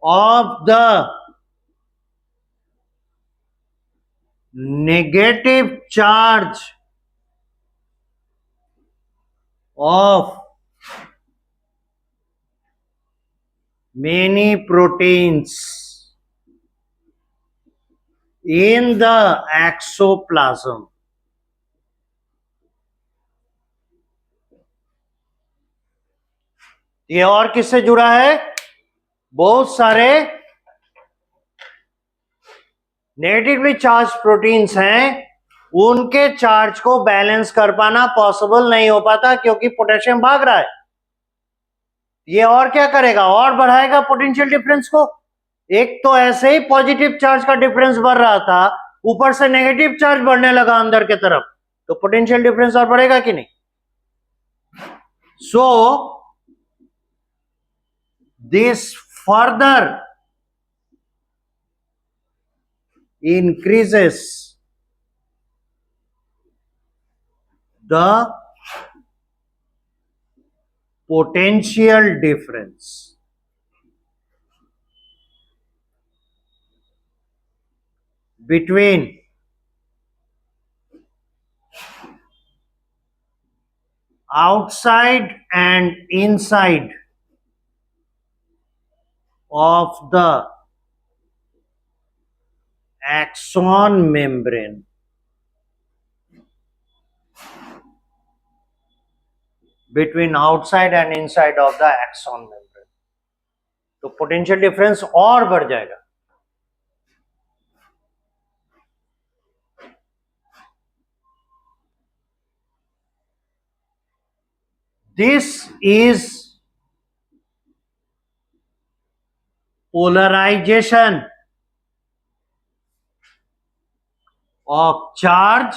of the negative charge of many proteins in the exoplasm. ये और किससे जुड़ा है, बहुत सारे नेगेटिवली चार्ज प्रोटीन्स हैं, उनके चार्ज को बैलेंस कर पाना पॉसिबल नहीं हो पाता क्योंकि पोटेशियम भाग रहा है. ये और क्या करेगा, और बढ़ाएगा पोटेंशियल डिफरेंस को. एक तो ऐसे ही पॉजिटिव चार्ज का डिफरेंस बढ़ रहा था, ऊपर से नेगेटिव चार्ज बढ़ने लगा अंदर के तरफ, तो पोटेंशियल डिफरेंस और बढ़ेगा कि नहीं. So this further increases the potential difference between outside and inside of the axon membrane. Between outside and inside of the axon membrane. तो पोटेंशियल डिफरेंस और बढ़ जाएगा. This is polarization of charge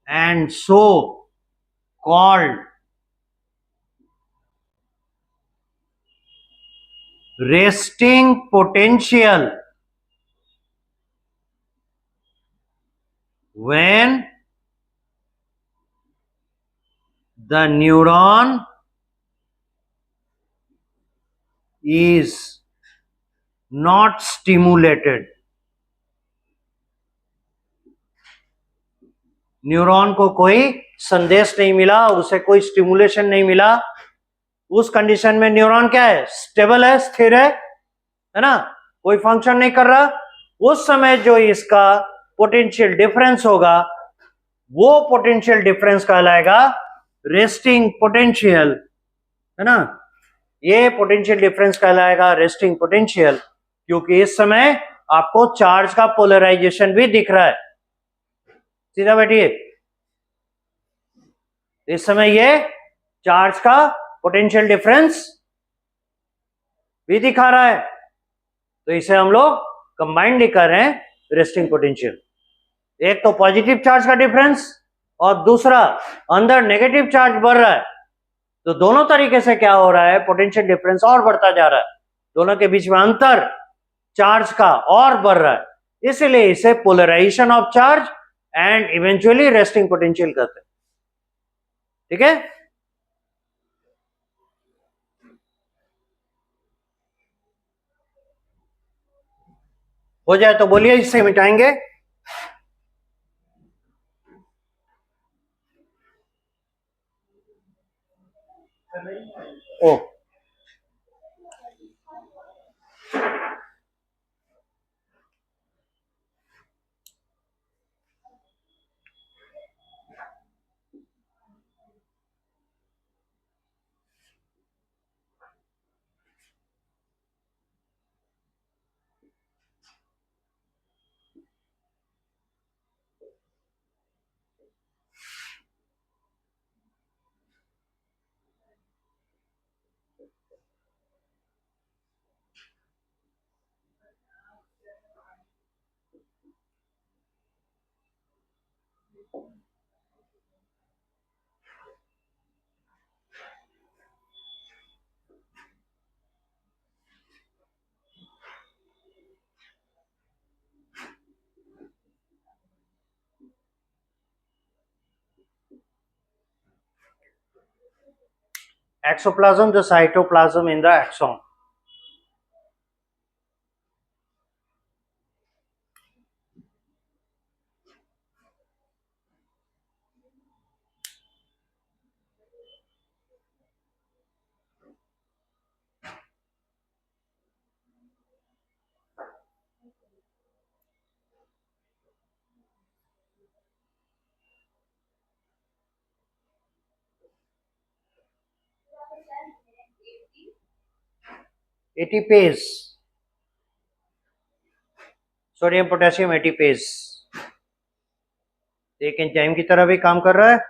and so called resting potential when the neuron is not stimulated. Neuron को कोई संदेश नहीं मिला, उसे कोई स्टिमुलेशन नहीं मिला, उस कंडीशन में न्यूरॉन क्या है, स्टेबल है, स्थिर है ना, कोई फंक्शन नहीं कर रहा. उस समय जो इसका पोटेंशियल डिफरेंस होगा, वो पोटेंशियल डिफरेंस कहलाएगा रेस्टिंग पोटेंशियल, है ना. ये पोटेंशियल डिफरेंस कहलाएगा रेस्टिंग पोटेंशियल, क्योंकि इस समय आपको चार्ज का पोलराइजेशन भी दिख रहा है. सीधा बैठिए, इस समय ये चार्ज का पोटेंशियल डिफरेंस भी दिखा रहा है, तो इसे हम लोग कंबाइंड कर रहे हैं रेस्टिंग पोटेंशियल. एक तो पॉजिटिव चार्ज का डिफरेंस और दूसरा अंदर नेगेटिव चार्ज बढ़ रहा है, तो दोनों तरीके से क्या हो रहा है, पोटेंशियल डिफरेंस और बढ़ता जा रहा है, दोनों के बीच में अंतर चार्ज का और बढ़ रहा है. इसीलिए इसे polarisation of charge and eventually resting potential कहते हैं. ठीक है. हो जाए तो बोलिए, इससे मिटाएंगे। Oh, exoplasm, the cytoplasm in the axon. ATPase, sodium potassium ATPase, एक एंजाइम की तरह भी काम कर रहा है।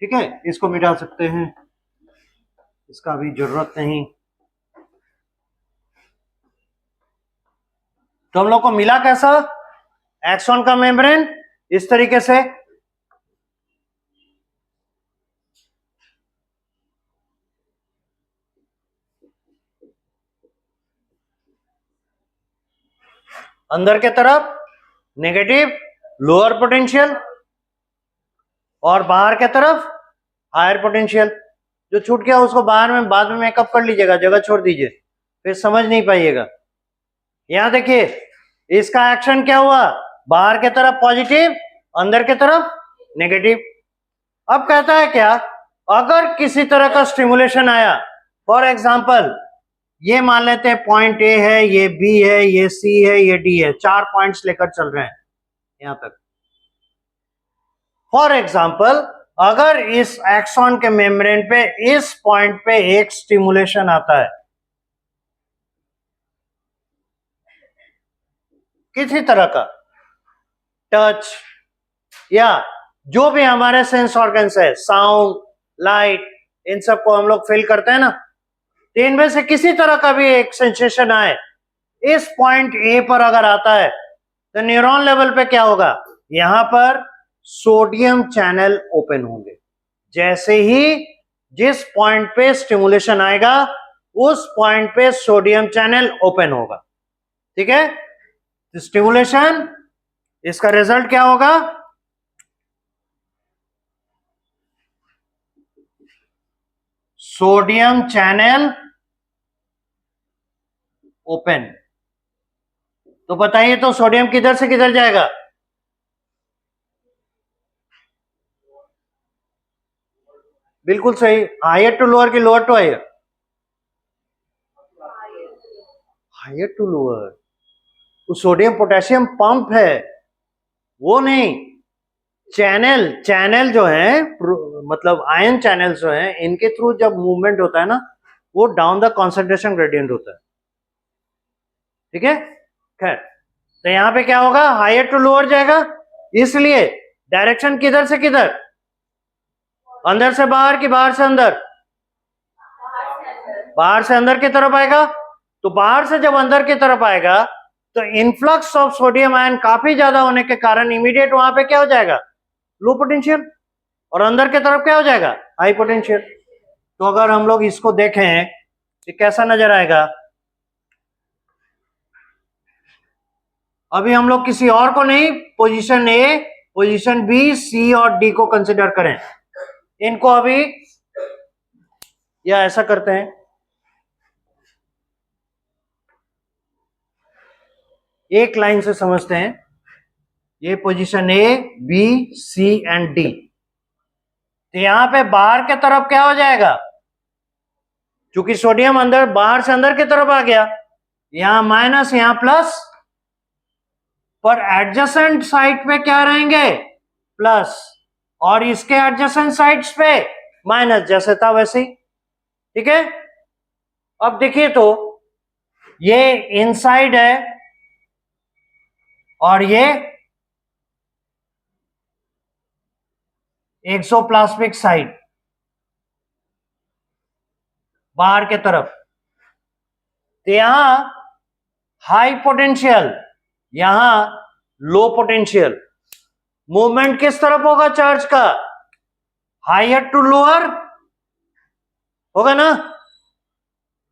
ठीक है, इसको मिटा सकते हैं, इसका अभी जरूरत नहीं। तो हम लोग को मिला कैसा एक्सॉन का मेम्ब्रेन? इस तरीके से। अंदर के तरफ नेगेटिव लोअर पोटेंशियल और बाहर के तरफ हायर पोटेंशियल। जो छूट गया उसको बाहर में बाद में मेकअप कर लीजिएगा, जगह छोड़ दीजिए, फिर समझ नहीं पाइएगा। यहां देखिए, इसका एक्शन क्या हुआ? बाहर के तरफ पॉजिटिव, अंदर के तरफ नेगेटिव। अब कहता है क्या, अगर किसी तरह का स्टिमुलेशन आया, फॉर एग्जाम्पल ये मान लेते हैं पॉइंट ए है, ये बी है, ये सी है, ये डी है, 4 पॉइंट्स लेकर चल रहे हैं यहां तक। फॉर एग्जाम्पल अगर इस एक्सॉन के मेम्ब्रेन पे इस पॉइंट पे एक स्टिमुलेशन आता है, किसी तरह का टच या जो भी हमारे सेंस ऑर्गन्स है, साउंड, लाइट, इन सबको हम लोग फील करते हैं ना, तो इनमें से किसी तरह का भी एक सेंसेशन आए, इस पॉइंट ए पर अगर आता है, तो न्यूरॉन लेवल पे क्या होगा? यहां पर सोडियम चैनल ओपन होंगे। जैसे ही जिस पॉइंट पे स्टिमुलेशन आएगा, उस पॉइंट पे सोडियम चैनल ओपन होगा। ठीक है, स्टिमुलेशन, इसका रिजल्ट क्या होगा? Sodium channel open. तो बताइए, तो सोडियम किधर से किधर जाएगा? बिल्कुल सही, हायर टू लोअर की lower to higher? Higher to lower. तो सोडियम पोटेशियम पंप है, वो नहीं। चैनल, चैनल जो है मतलब आयन चैनल जो है, इनके थ्रू जब मूवमेंट होता है ना, वो डाउन द कॉन्सेंट्रेशन ग्रेडियंट होता है। ठीक है, खैर, तो यहां पे क्या होगा? हायर टू लोअर जाएगा, इसलिए डायरेक्शन किधर से किधर? अंदर से बाहर कि बाहर से अंदर? बाहर से अंदर की तरफ आएगा। तो बाहर से जब अंदर की तरफ आएगा, तो इनफ्लक्स ऑफ सोडियम आयन काफी ज्यादा होने के कारण इमीडिएट वहां पे क्या हो जाएगा, लो पोटेंशियल, और अंदर की तरफ क्या हो जाएगा, हाई पोटेंशियल। तो अगर हम लोग इसको देखें तो कैसा नजर आएगा, अभी हम लोग किसी और को नहीं, पोजीशन ए, पोजीशन बी, सी और डी को कंसिडर करें। इनको अभी या ऐसा करते हैं, एक लाइन से समझते हैं। ये position A, B, C and D. तो यहां पे बाहर के तरफ क्या हो जाएगा, क्योंकि सोडियम अंदर, बाहर से अंदर की तरफ आ गया, यहां माइनस यहां प्लस, पर एडजेसेंट साइड पे क्या रहेंगे, प्लस, और इसके एडजेसेंट साइड्स पे माइनस, जैसे था वैसे ही। ठीक है, अब देखिए तो ये इनसाइड है और ये एक्सोप्लाज्मिक साइड, बाहर के तरफ। तो यहां हाई पोटेंशियल, यहां लो पोटेंशियल। मूवमेंट किस तरफ होगा चार्ज का, हायर टू लोअर होगा ना।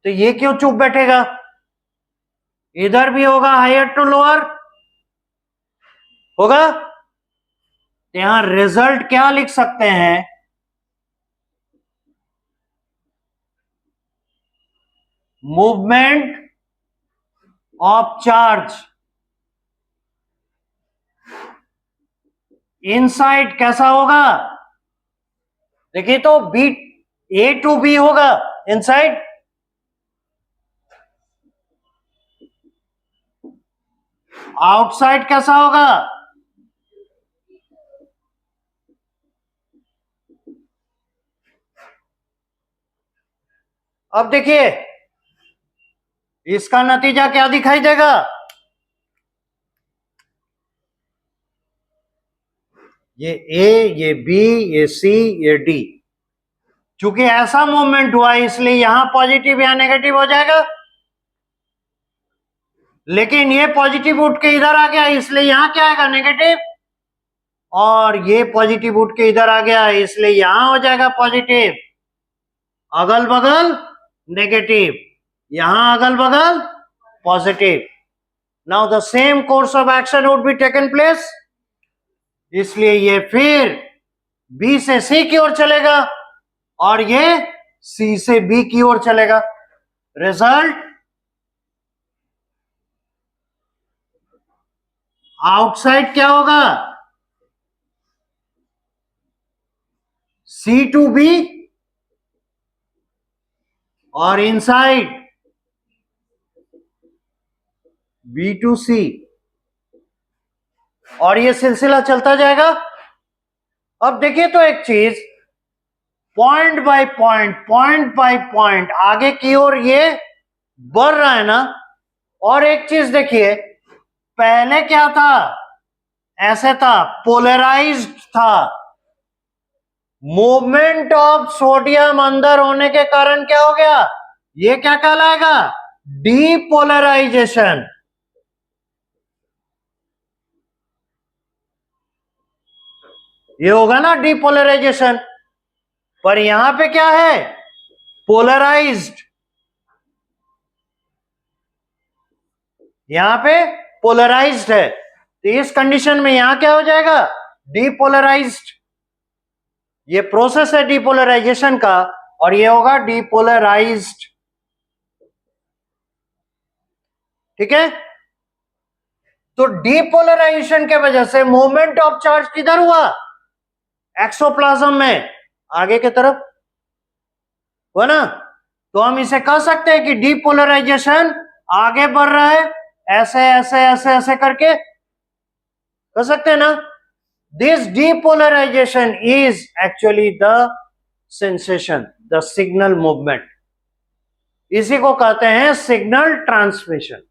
तो ये क्यों चुप बैठेगा, इधर भी होगा हायर टू लोअर होगा। तो यहां रिजल्ट क्या लिख सकते हैं, मूवमेंट ऑफ चार्ज इनसाइड कैसा होगा, देखिए तो बी, ए टू बी होगा इनसाइड, आउटसाइड कैसा होगा, अब देखिए इसका नतीजा क्या दिखाई देगा, ये ए, ये बी, ये सी, ये डी। चूंकि ऐसा मूवमेंट हुआ इसलिए यहां पॉजिटिव या नेगेटिव हो जाएगा, लेकिन ये पॉजिटिव उठ के इधर आ गया इसलिए यहां क्या आएगा, नेगेटिव, और ये पॉजिटिव उठ के इधर आ गया इसलिए यहां हो जाएगा पॉजिटिव, अगल बगल नेगेटिव, यहां अगल बगल positive. Now the same course of action would be taken place, इसलिए ये फिर बी से सी की ओर चलेगा और ये सी से बी की ओर चलेगा। रिजल्ट, आउटसाइड क्या होगा, सी टू बी, और इनसाइड बी टू सी, और ये सिलसिला चलता जाएगा। अब देखिए तो एक चीज, पॉइंट बाय पॉइंट आगे की ओर ये बढ़ रहा है ना। और एक चीज देखिए, पहले क्या था, ऐसे था, पोलराइज्ड था, मूवमेंट ऑफ सोडियम अंदर होने के कारण क्या हो गया, ये क्या कहलाएगा, डीपोलराइजेशन। ये होगा ना डीपोलराइजेशन, पर यहां पे क्या है, पोलराइज्ड, यहां पे पोलराइज्ड है। तो इस कंडीशन में यहां क्या हो जाएगा, डीपोलराइज्ड। ये प्रोसेस है डीपोलराइजेशन का, और ये होगा डीपोलराइज्ड। ठीक है, तो डीपोलराइजेशन के वजह से मूवमेंट ऑफ चार्ज किधर हुआ, एक्सोप्लाज्म में, आगे की तरफ हुआ ना। तो हम इसे कह सकते हैं कि डीपोलराइजेशन आगे बढ़ रहा है, ऐसे ऐसे ऐसे ऐसे करके कह सकते हैं ना। This depolarization is actually the sensation, the signal movement, इसी को कहते हैं सिग्नल ट्रांसमिशन।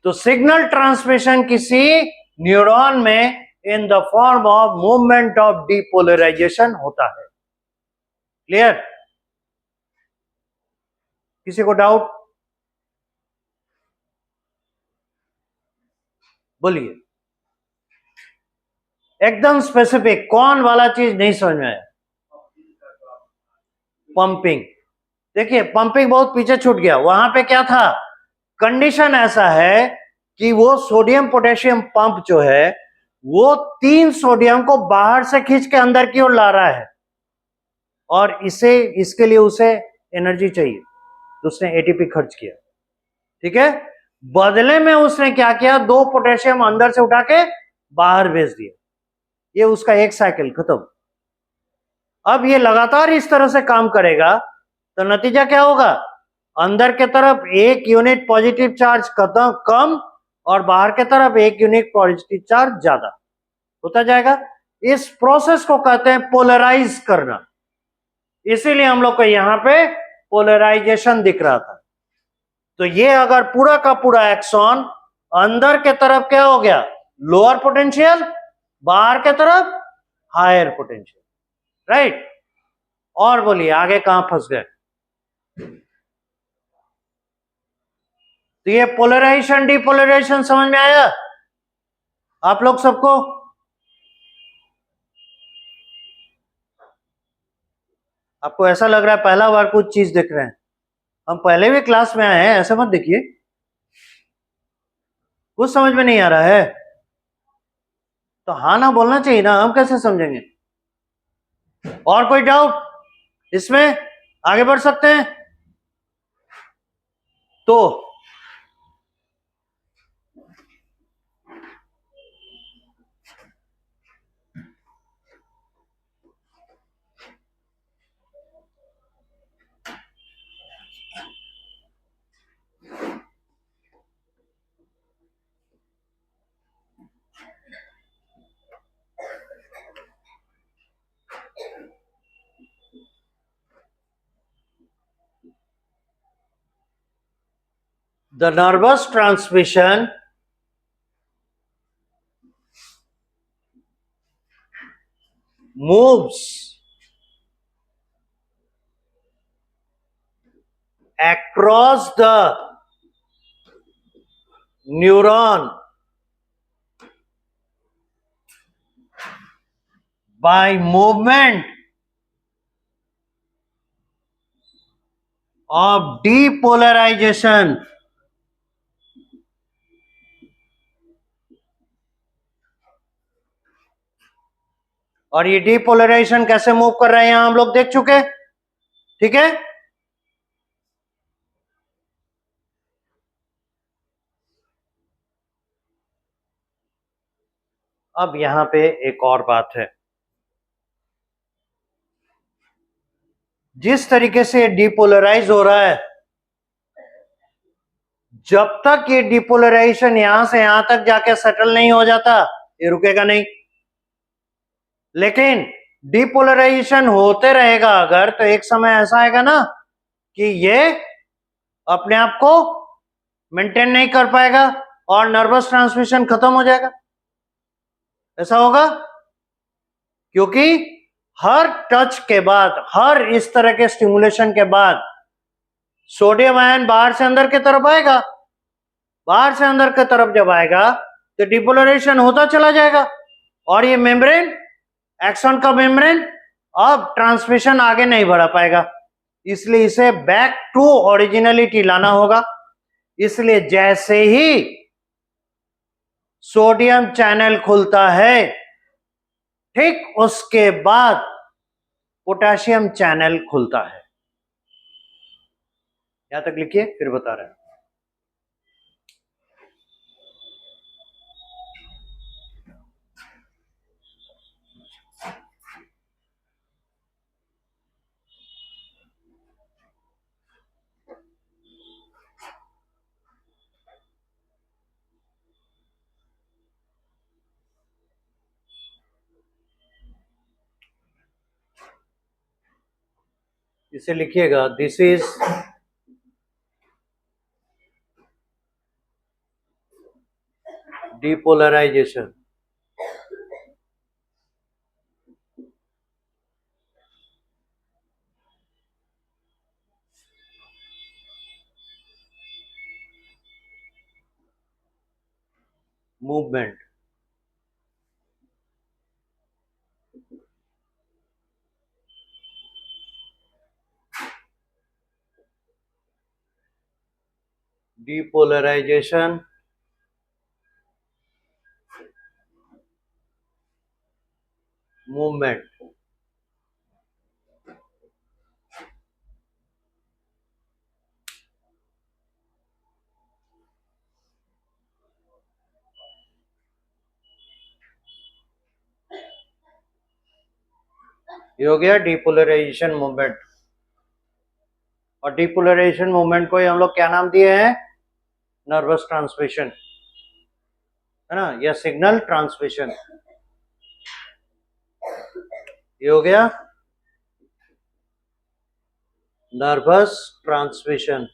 तो सिग्नल ट्रांसमिशन किसी न्यूरॉन में in the form of movement of depolarization होता है। क्लियर, किसी को डाउट, बोलिए, एकदम स्पेसिफिक कौन वाला चीज नहीं समझ में आया? पंपिंग। देखिए पंपिंग बहुत पीछे छूट गया, वहां पे क्या था, कंडीशन ऐसा है कि वो सोडियम पोटेशियम पंप जो है वो 3 सोडियम को बाहर से खींच के अंदर की ओर ला रहा है, और इसे इसके लिए उसे एनर्जी चाहिए, तो उसने एटीपी खर्च किया, ठीक है। बदले में उसने क्या किया, 2 पोटेशियम अंदर से उठा के बाहर भेज दिया, ये उसका एक साइकिल खत्म। अब ये लगातार इस तरह से काम करेगा तो नतीजा क्या होगा, अंदर के तरफ 1 यूनिट पॉजिटिव चार्ज कम और बाहर के तरफ 1 यूनिट पॉजिटिव चार्ज ज्यादा होता जाएगा। इस प्रोसेस को कहते हैं पोलराइज करना, इसीलिए हम लोग को यहां पे पोलराइजेशन दिख रहा था। तो ये अगर पूरा का पूरा एक्सॉन अंदर के तरफ क्या हो गया, लोअर पोटेंशियल, बाहर के तरफ हायर पोटेंशियल, राइट। और बोलिए आगे कहां फंस गए? तो ये पोलराइजेशन डिपोलराइजेशन समझ में आया आप लोग सबको? आपको ऐसा लग रहा है पहला बार कुछ चीज देख रहे हैं? हम पहले भी क्लास में आए हैं, ऐसा मत देखिए। कुछ समझ में नहीं आ रहा है तो हाँ ना बोलना चाहिए ना, हम कैसे समझेंगे? और कोई डाउट इसमें? आगे बढ़ सकते हैं? तो the nervous transmission moves across the neuron by movement of depolarization. और ये डिपोलराइजेशन कैसे मूव कर रहे हैं यहां हम लोग देख चुके, ठीक है। अब यहां पे एक और बात है, जिस तरीके से डिपोलराइज हो रहा है, जब तक ये डिपोलराइजेशन यहां से यहां तक जाके सेटल नहीं हो जाता ये रुकेगा नहीं। लेकिन डिपोलराइजेशन होते रहेगा अगर, तो एक समय ऐसा आएगा ना कि ये अपने आप को मेंटेन नहीं कर पाएगा और नर्वस ट्रांसमिशन खत्म हो जाएगा। ऐसा होगा क्योंकि हर टच के बाद, हर इस तरह के स्टिमुलेशन के बाद सोडियम आयन बाहर से अंदर की तरफ आएगा, बाहर से अंदर की तरफ जब आएगा तो डिपोलराइजेशन होता चला जाएगा, और ये मेम्ब्रेन, एक्सॉन का मेम्ब्रेन अब ट्रांसमिशन आगे नहीं बढ़ा पाएगा, इसलिए इसे बैक टू ओरिजिनलिटी लाना होगा। इसलिए जैसे ही सोडियम चैनल खुलता है, ठीक उसके बाद पोटेशियम चैनल खुलता है। यहां तक लिखिए, फिर बता रहे हैं। इसे लिखिएगा, this is depolarization. Movement. Depolarization, movement. ये हो गया डीपोलराइजेशन मूवमेंट। और डीपोलराइजेशन मूवमेंट को ही हम लोग क्या नाम दिए हैं? नर्वस ट्रांसमिशन, है ना, या सिग्नल ट्रांसमिशन। ये हो गया नर्वस ट्रांसमिशन।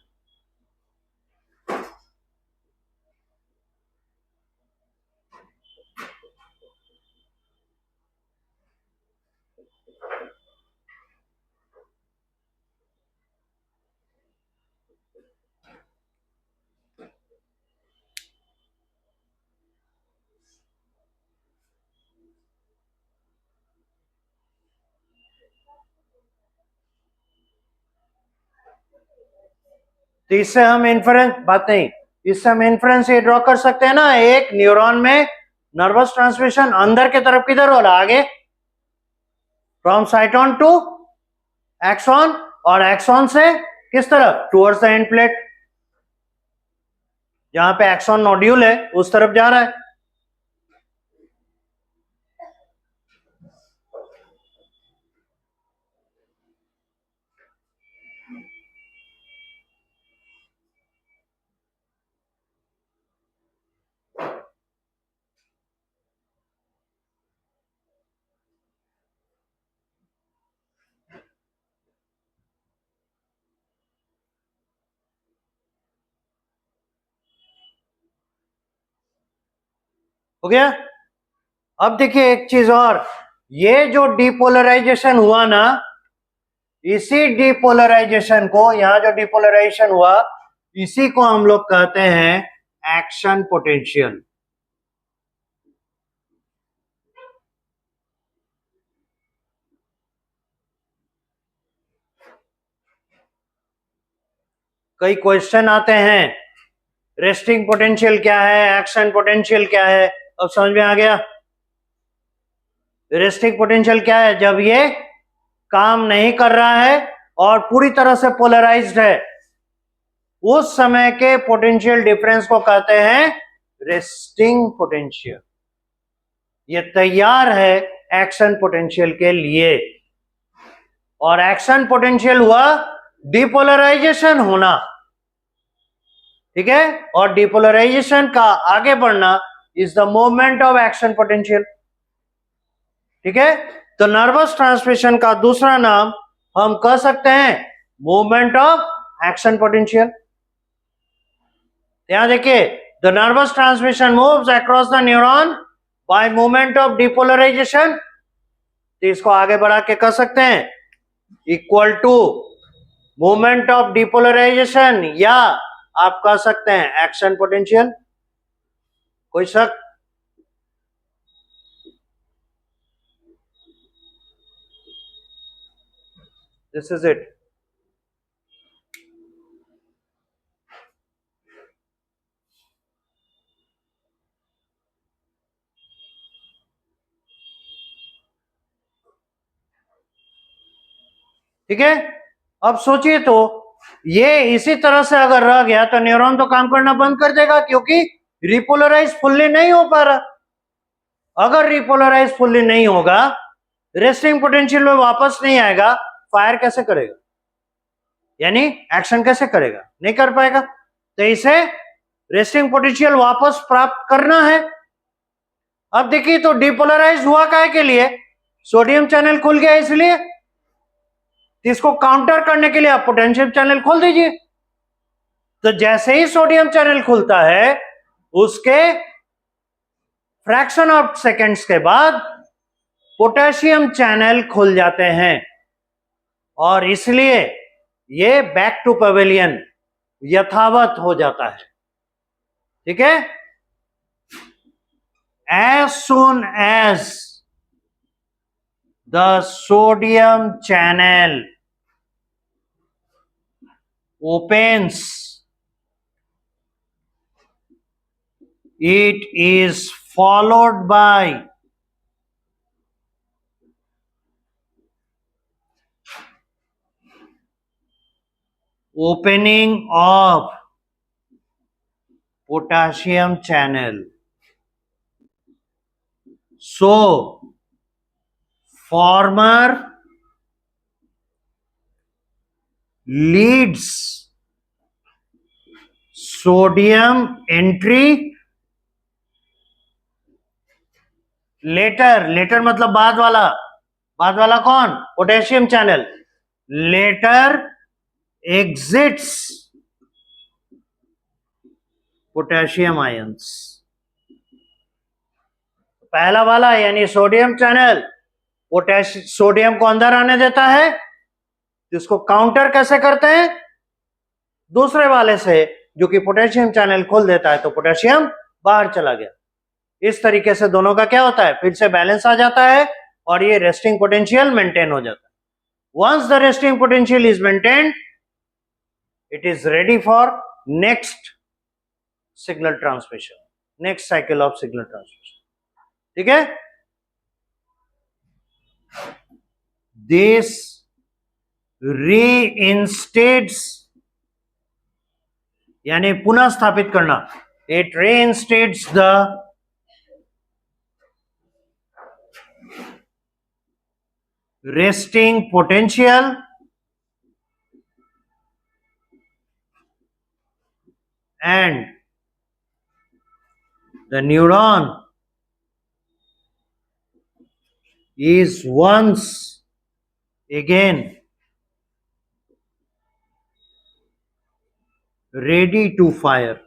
तो इससे हम इन्फरेंस, बात नहीं, इससे हम इन्फरेंस ये ड्रॉ कर सकते हैं ना, एक न्यूरॉन में नर्वस ट्रांसमिशन अंदर के तरफ किधर हो रहा, आगे, फ्रॉम साइटोन टू एक्सॉन, और एक्सॉन से किस तरफ, टुवर्ड्स द एंड प्लेट, जहां पे एक्सॉन नोड्यूल है उस तरफ जा रहा है। हो गया। अब देखिए एक चीज और, ये जो डिपोलराइजेशन हुआ ना, इसी डिपोलराइजेशन को, यहां जो डिपोलराइजेशन हुआ, इसी को हम लोग कहते हैं एक्शन पोटेंशियल। कई क्वेश्चन आते हैं, रेस्टिंग पोटेंशियल क्या है, एक्शन पोटेंशियल क्या है। अब समझ में आ गया? रेस्टिंग पोटेंशियल क्या है? जब ये काम नहीं कर रहा है और पूरी तरह से पोलराइज्ड है, उस समय के पोटेंशियल डिफरेंस को कहते हैं रेस्टिंग पोटेंशियल। ये तैयार है एक्शन पोटेंशियल के लिए। और एक्शन पोटेंशियल हुआ डिपोलराइजेशन होना, ठीक है, और डिपोलराइजेशन का आगे बढ़ना is the movement of action potential, ठीक है। तो नर्वस ट्रांसमिशन का दूसरा नाम हम कह सकते हैं मूवमेंट ऑफ एक्शन पोटेंशियल। यहां देखिए, the nervous transmission moves across the neuron by movement of depolarization. तो इसको आगे बढ़ा के कह सकते हैं equal to movement of depolarization, या आप कह सकते हैं एक्शन पोटेंशियल। कोई शक? This is it. ठीक है। अब सोचिए तो, ये इसी तरह से अगर रह गया तो न्यूरॉन तो काम करना बंद कर देगा, क्योंकि रिपोलराइज फुल्ली नहीं हो पा रहा। अगर रिपोलराइज फुल्ली नहीं होगा, रेस्टिंग पोटेंशियल में वापस नहीं आएगा, फायर कैसे करेगा, यानी एक्शन कैसे करेगा? नहीं कर पाएगा। तो इसे रेस्टिंग पोटेंशियल वापस प्राप्त करना है। अब देखिए, तो डिपोलराइज हुआ काहे के लिए? सोडियम चैनल खुल गया इसलिए। इसको काउंटर करने के लिए आप पोटेंशियम चैनल खोल दीजिए। तो जैसे ही सोडियम चैनल खुलता है, उसके फ्रैक्शन ऑफ सेकेंड्स के बाद पोटेशियम चैनल खुल जाते हैं, और इसलिए ये बैक टू पवेलियन यथावत हो जाता है। ठीक है। as soon as the sodium channel opens, it is followed by opening of potassium channel. So former leads sodium entry, latter मतलब बाद वाला कौन? Potassium channel. Latter exits potassium ions. पहला वाला यानी सोडियम चैनल सोडियम को अंदर आने देता है, जिसको काउंटर कैसे करते हैं? दूसरे वाले से, जो कि पोटेशियम चैनल खोल देता है, तो पोटेशियम बाहर चला गया. इस तरीके से दोनों का क्या होता है? फिर से बैलेंस आ जाता है और ये रेस्टिंग पोटेंशियल मेंटेन हो जाता है. Once the resting potential is maintained, it is ready for next signal transmission, next cycle of signal transmission. ठीक है? दिस रीइंस्टेट्स यानी पुनः स्थापित करना. It reinstates the resting potential and the neuron is once again ready to fire.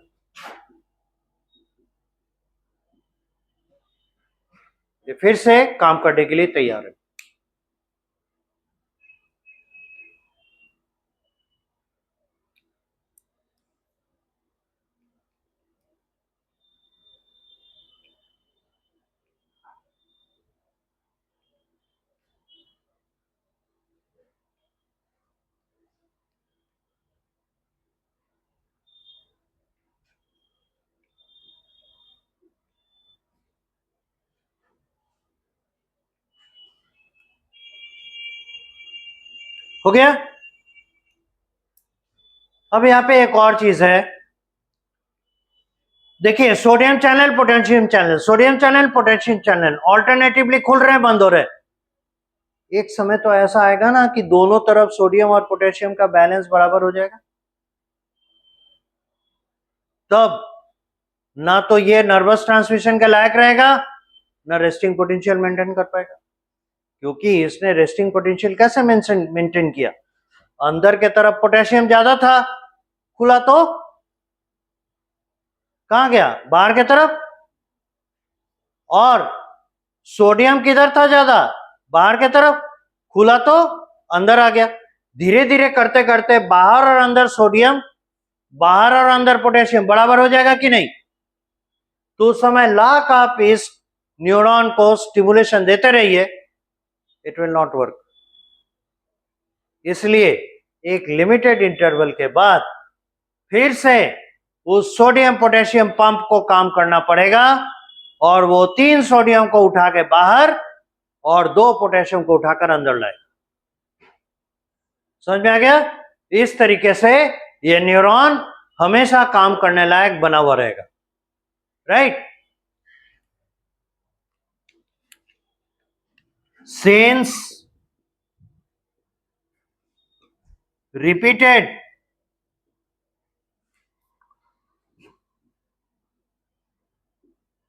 ये फिर से काम करने के लिए तैयार है. हो गया? अब यहां पे एक और चीज है. देखिए, sodium channel potassium channel, sodium channel potassium channel alternatively खुल रहे हैं, बंद हो रहे हैं. एक समय तो ऐसा आएगा ना कि दोनों तरफ सोडियम और पोटेशियम का बैलेंस बराबर हो जाएगा. तब ना तो ये नर्वस ट्रांसमिशन के लायक रहेगा, ना रेस्टिंग पोटेंशियल मेंटेन कर पाएगा. क्योंकि इसने रेस्टिंग पोटेंशियल कैसे मेंटेन किया? अंदर के तरफ पोटेशियम ज्यादा था, खुला तो कहां गया? बाहर के तरफ. और सोडियम किधर था ज्यादा? बाहर के तरफ. खुला तो अंदर आ गया. धीरे धीरे करते करते बाहर और अंदर सोडियम, बाहर और अंदर पोटेशियम बराबर हो जाएगा कि नहीं? तो उस समय लाख आप इस न्यूरॉन को स्टिमुलेशन देते रहिए, इट विल नॉट वर्क. इसलिए एक लिमिटेड इंटरवल के बाद फिर से उस सोडियम पोटेशियम पंप को काम करना पड़ेगा और वो 3 सोडियम को उठा के बाहर और 2 पोटेशियम को उठाकर अंदर लाए. समझ में आ गया? इस तरीके से ये न्यूरॉन हमेशा काम करने लायक बना हुआ रहेगा. Right? Since repeated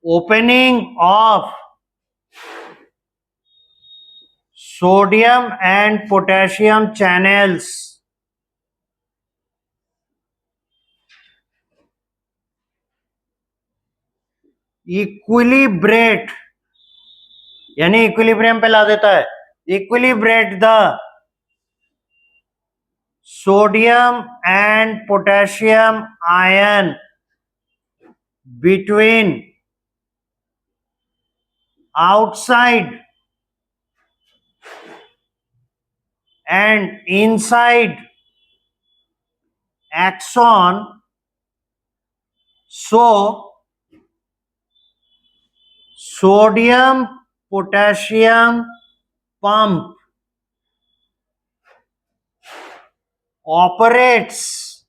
opening of sodium and potassium channels equilibrate यानी इक्विलिब्रियम पे ला देता है, equilibrate the sodium and potassium ion between outside and inside axon, so sodium potassium pump operates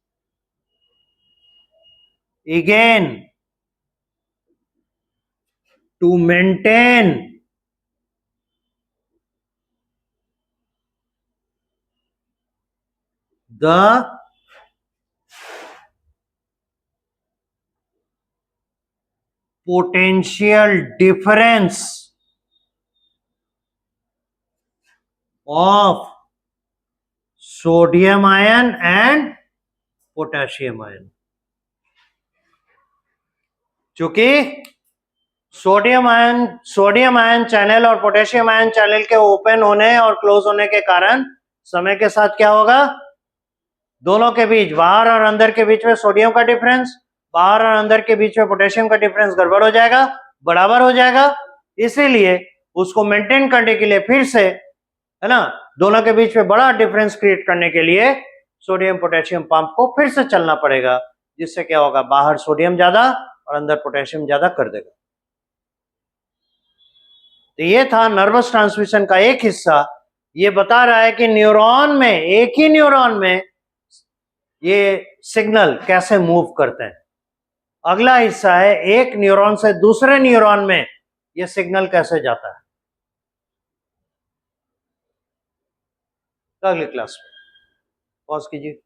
again to maintain the potential difference of sodium ion and potassium ion. चूंकि sodium ion channel और potassium ion channel के open होने और close होने के कारण समय के साथ क्या होगा, दोनों के बीच, बाहर और अंदर के बीच में सोडियम का डिफरेंस, बाहर और अंदर के बीच में पोटेशियम का डिफरेंस गड़बड़ हो जाएगा, बराबर हो जाएगा। इसीलिए उसको मेंटेन करने के लिए फिर से, है ना, दोनों के बीच में बड़ा डिफरेंस क्रिएट करने के लिए सोडियम पोटेशियम पंप को फिर से चलना पड़ेगा, जिससे क्या होगा, बाहर सोडियम ज्यादा और अंदर पोटेशियम ज्यादा कर देगा। तो ये था नर्वस ट्रांसमिशन का एक हिस्सा। ये बता रहा है कि न्यूरॉन में, एक ही न्यूरॉन में ये सिग्नल कैसे मूव करते हैं। अगला हिस्सा है एक न्यूरॉन से दूसरे न्यूरॉन में ये सिग्नल कैसे जाता है। अगली क्लास में पॉज कीजिए।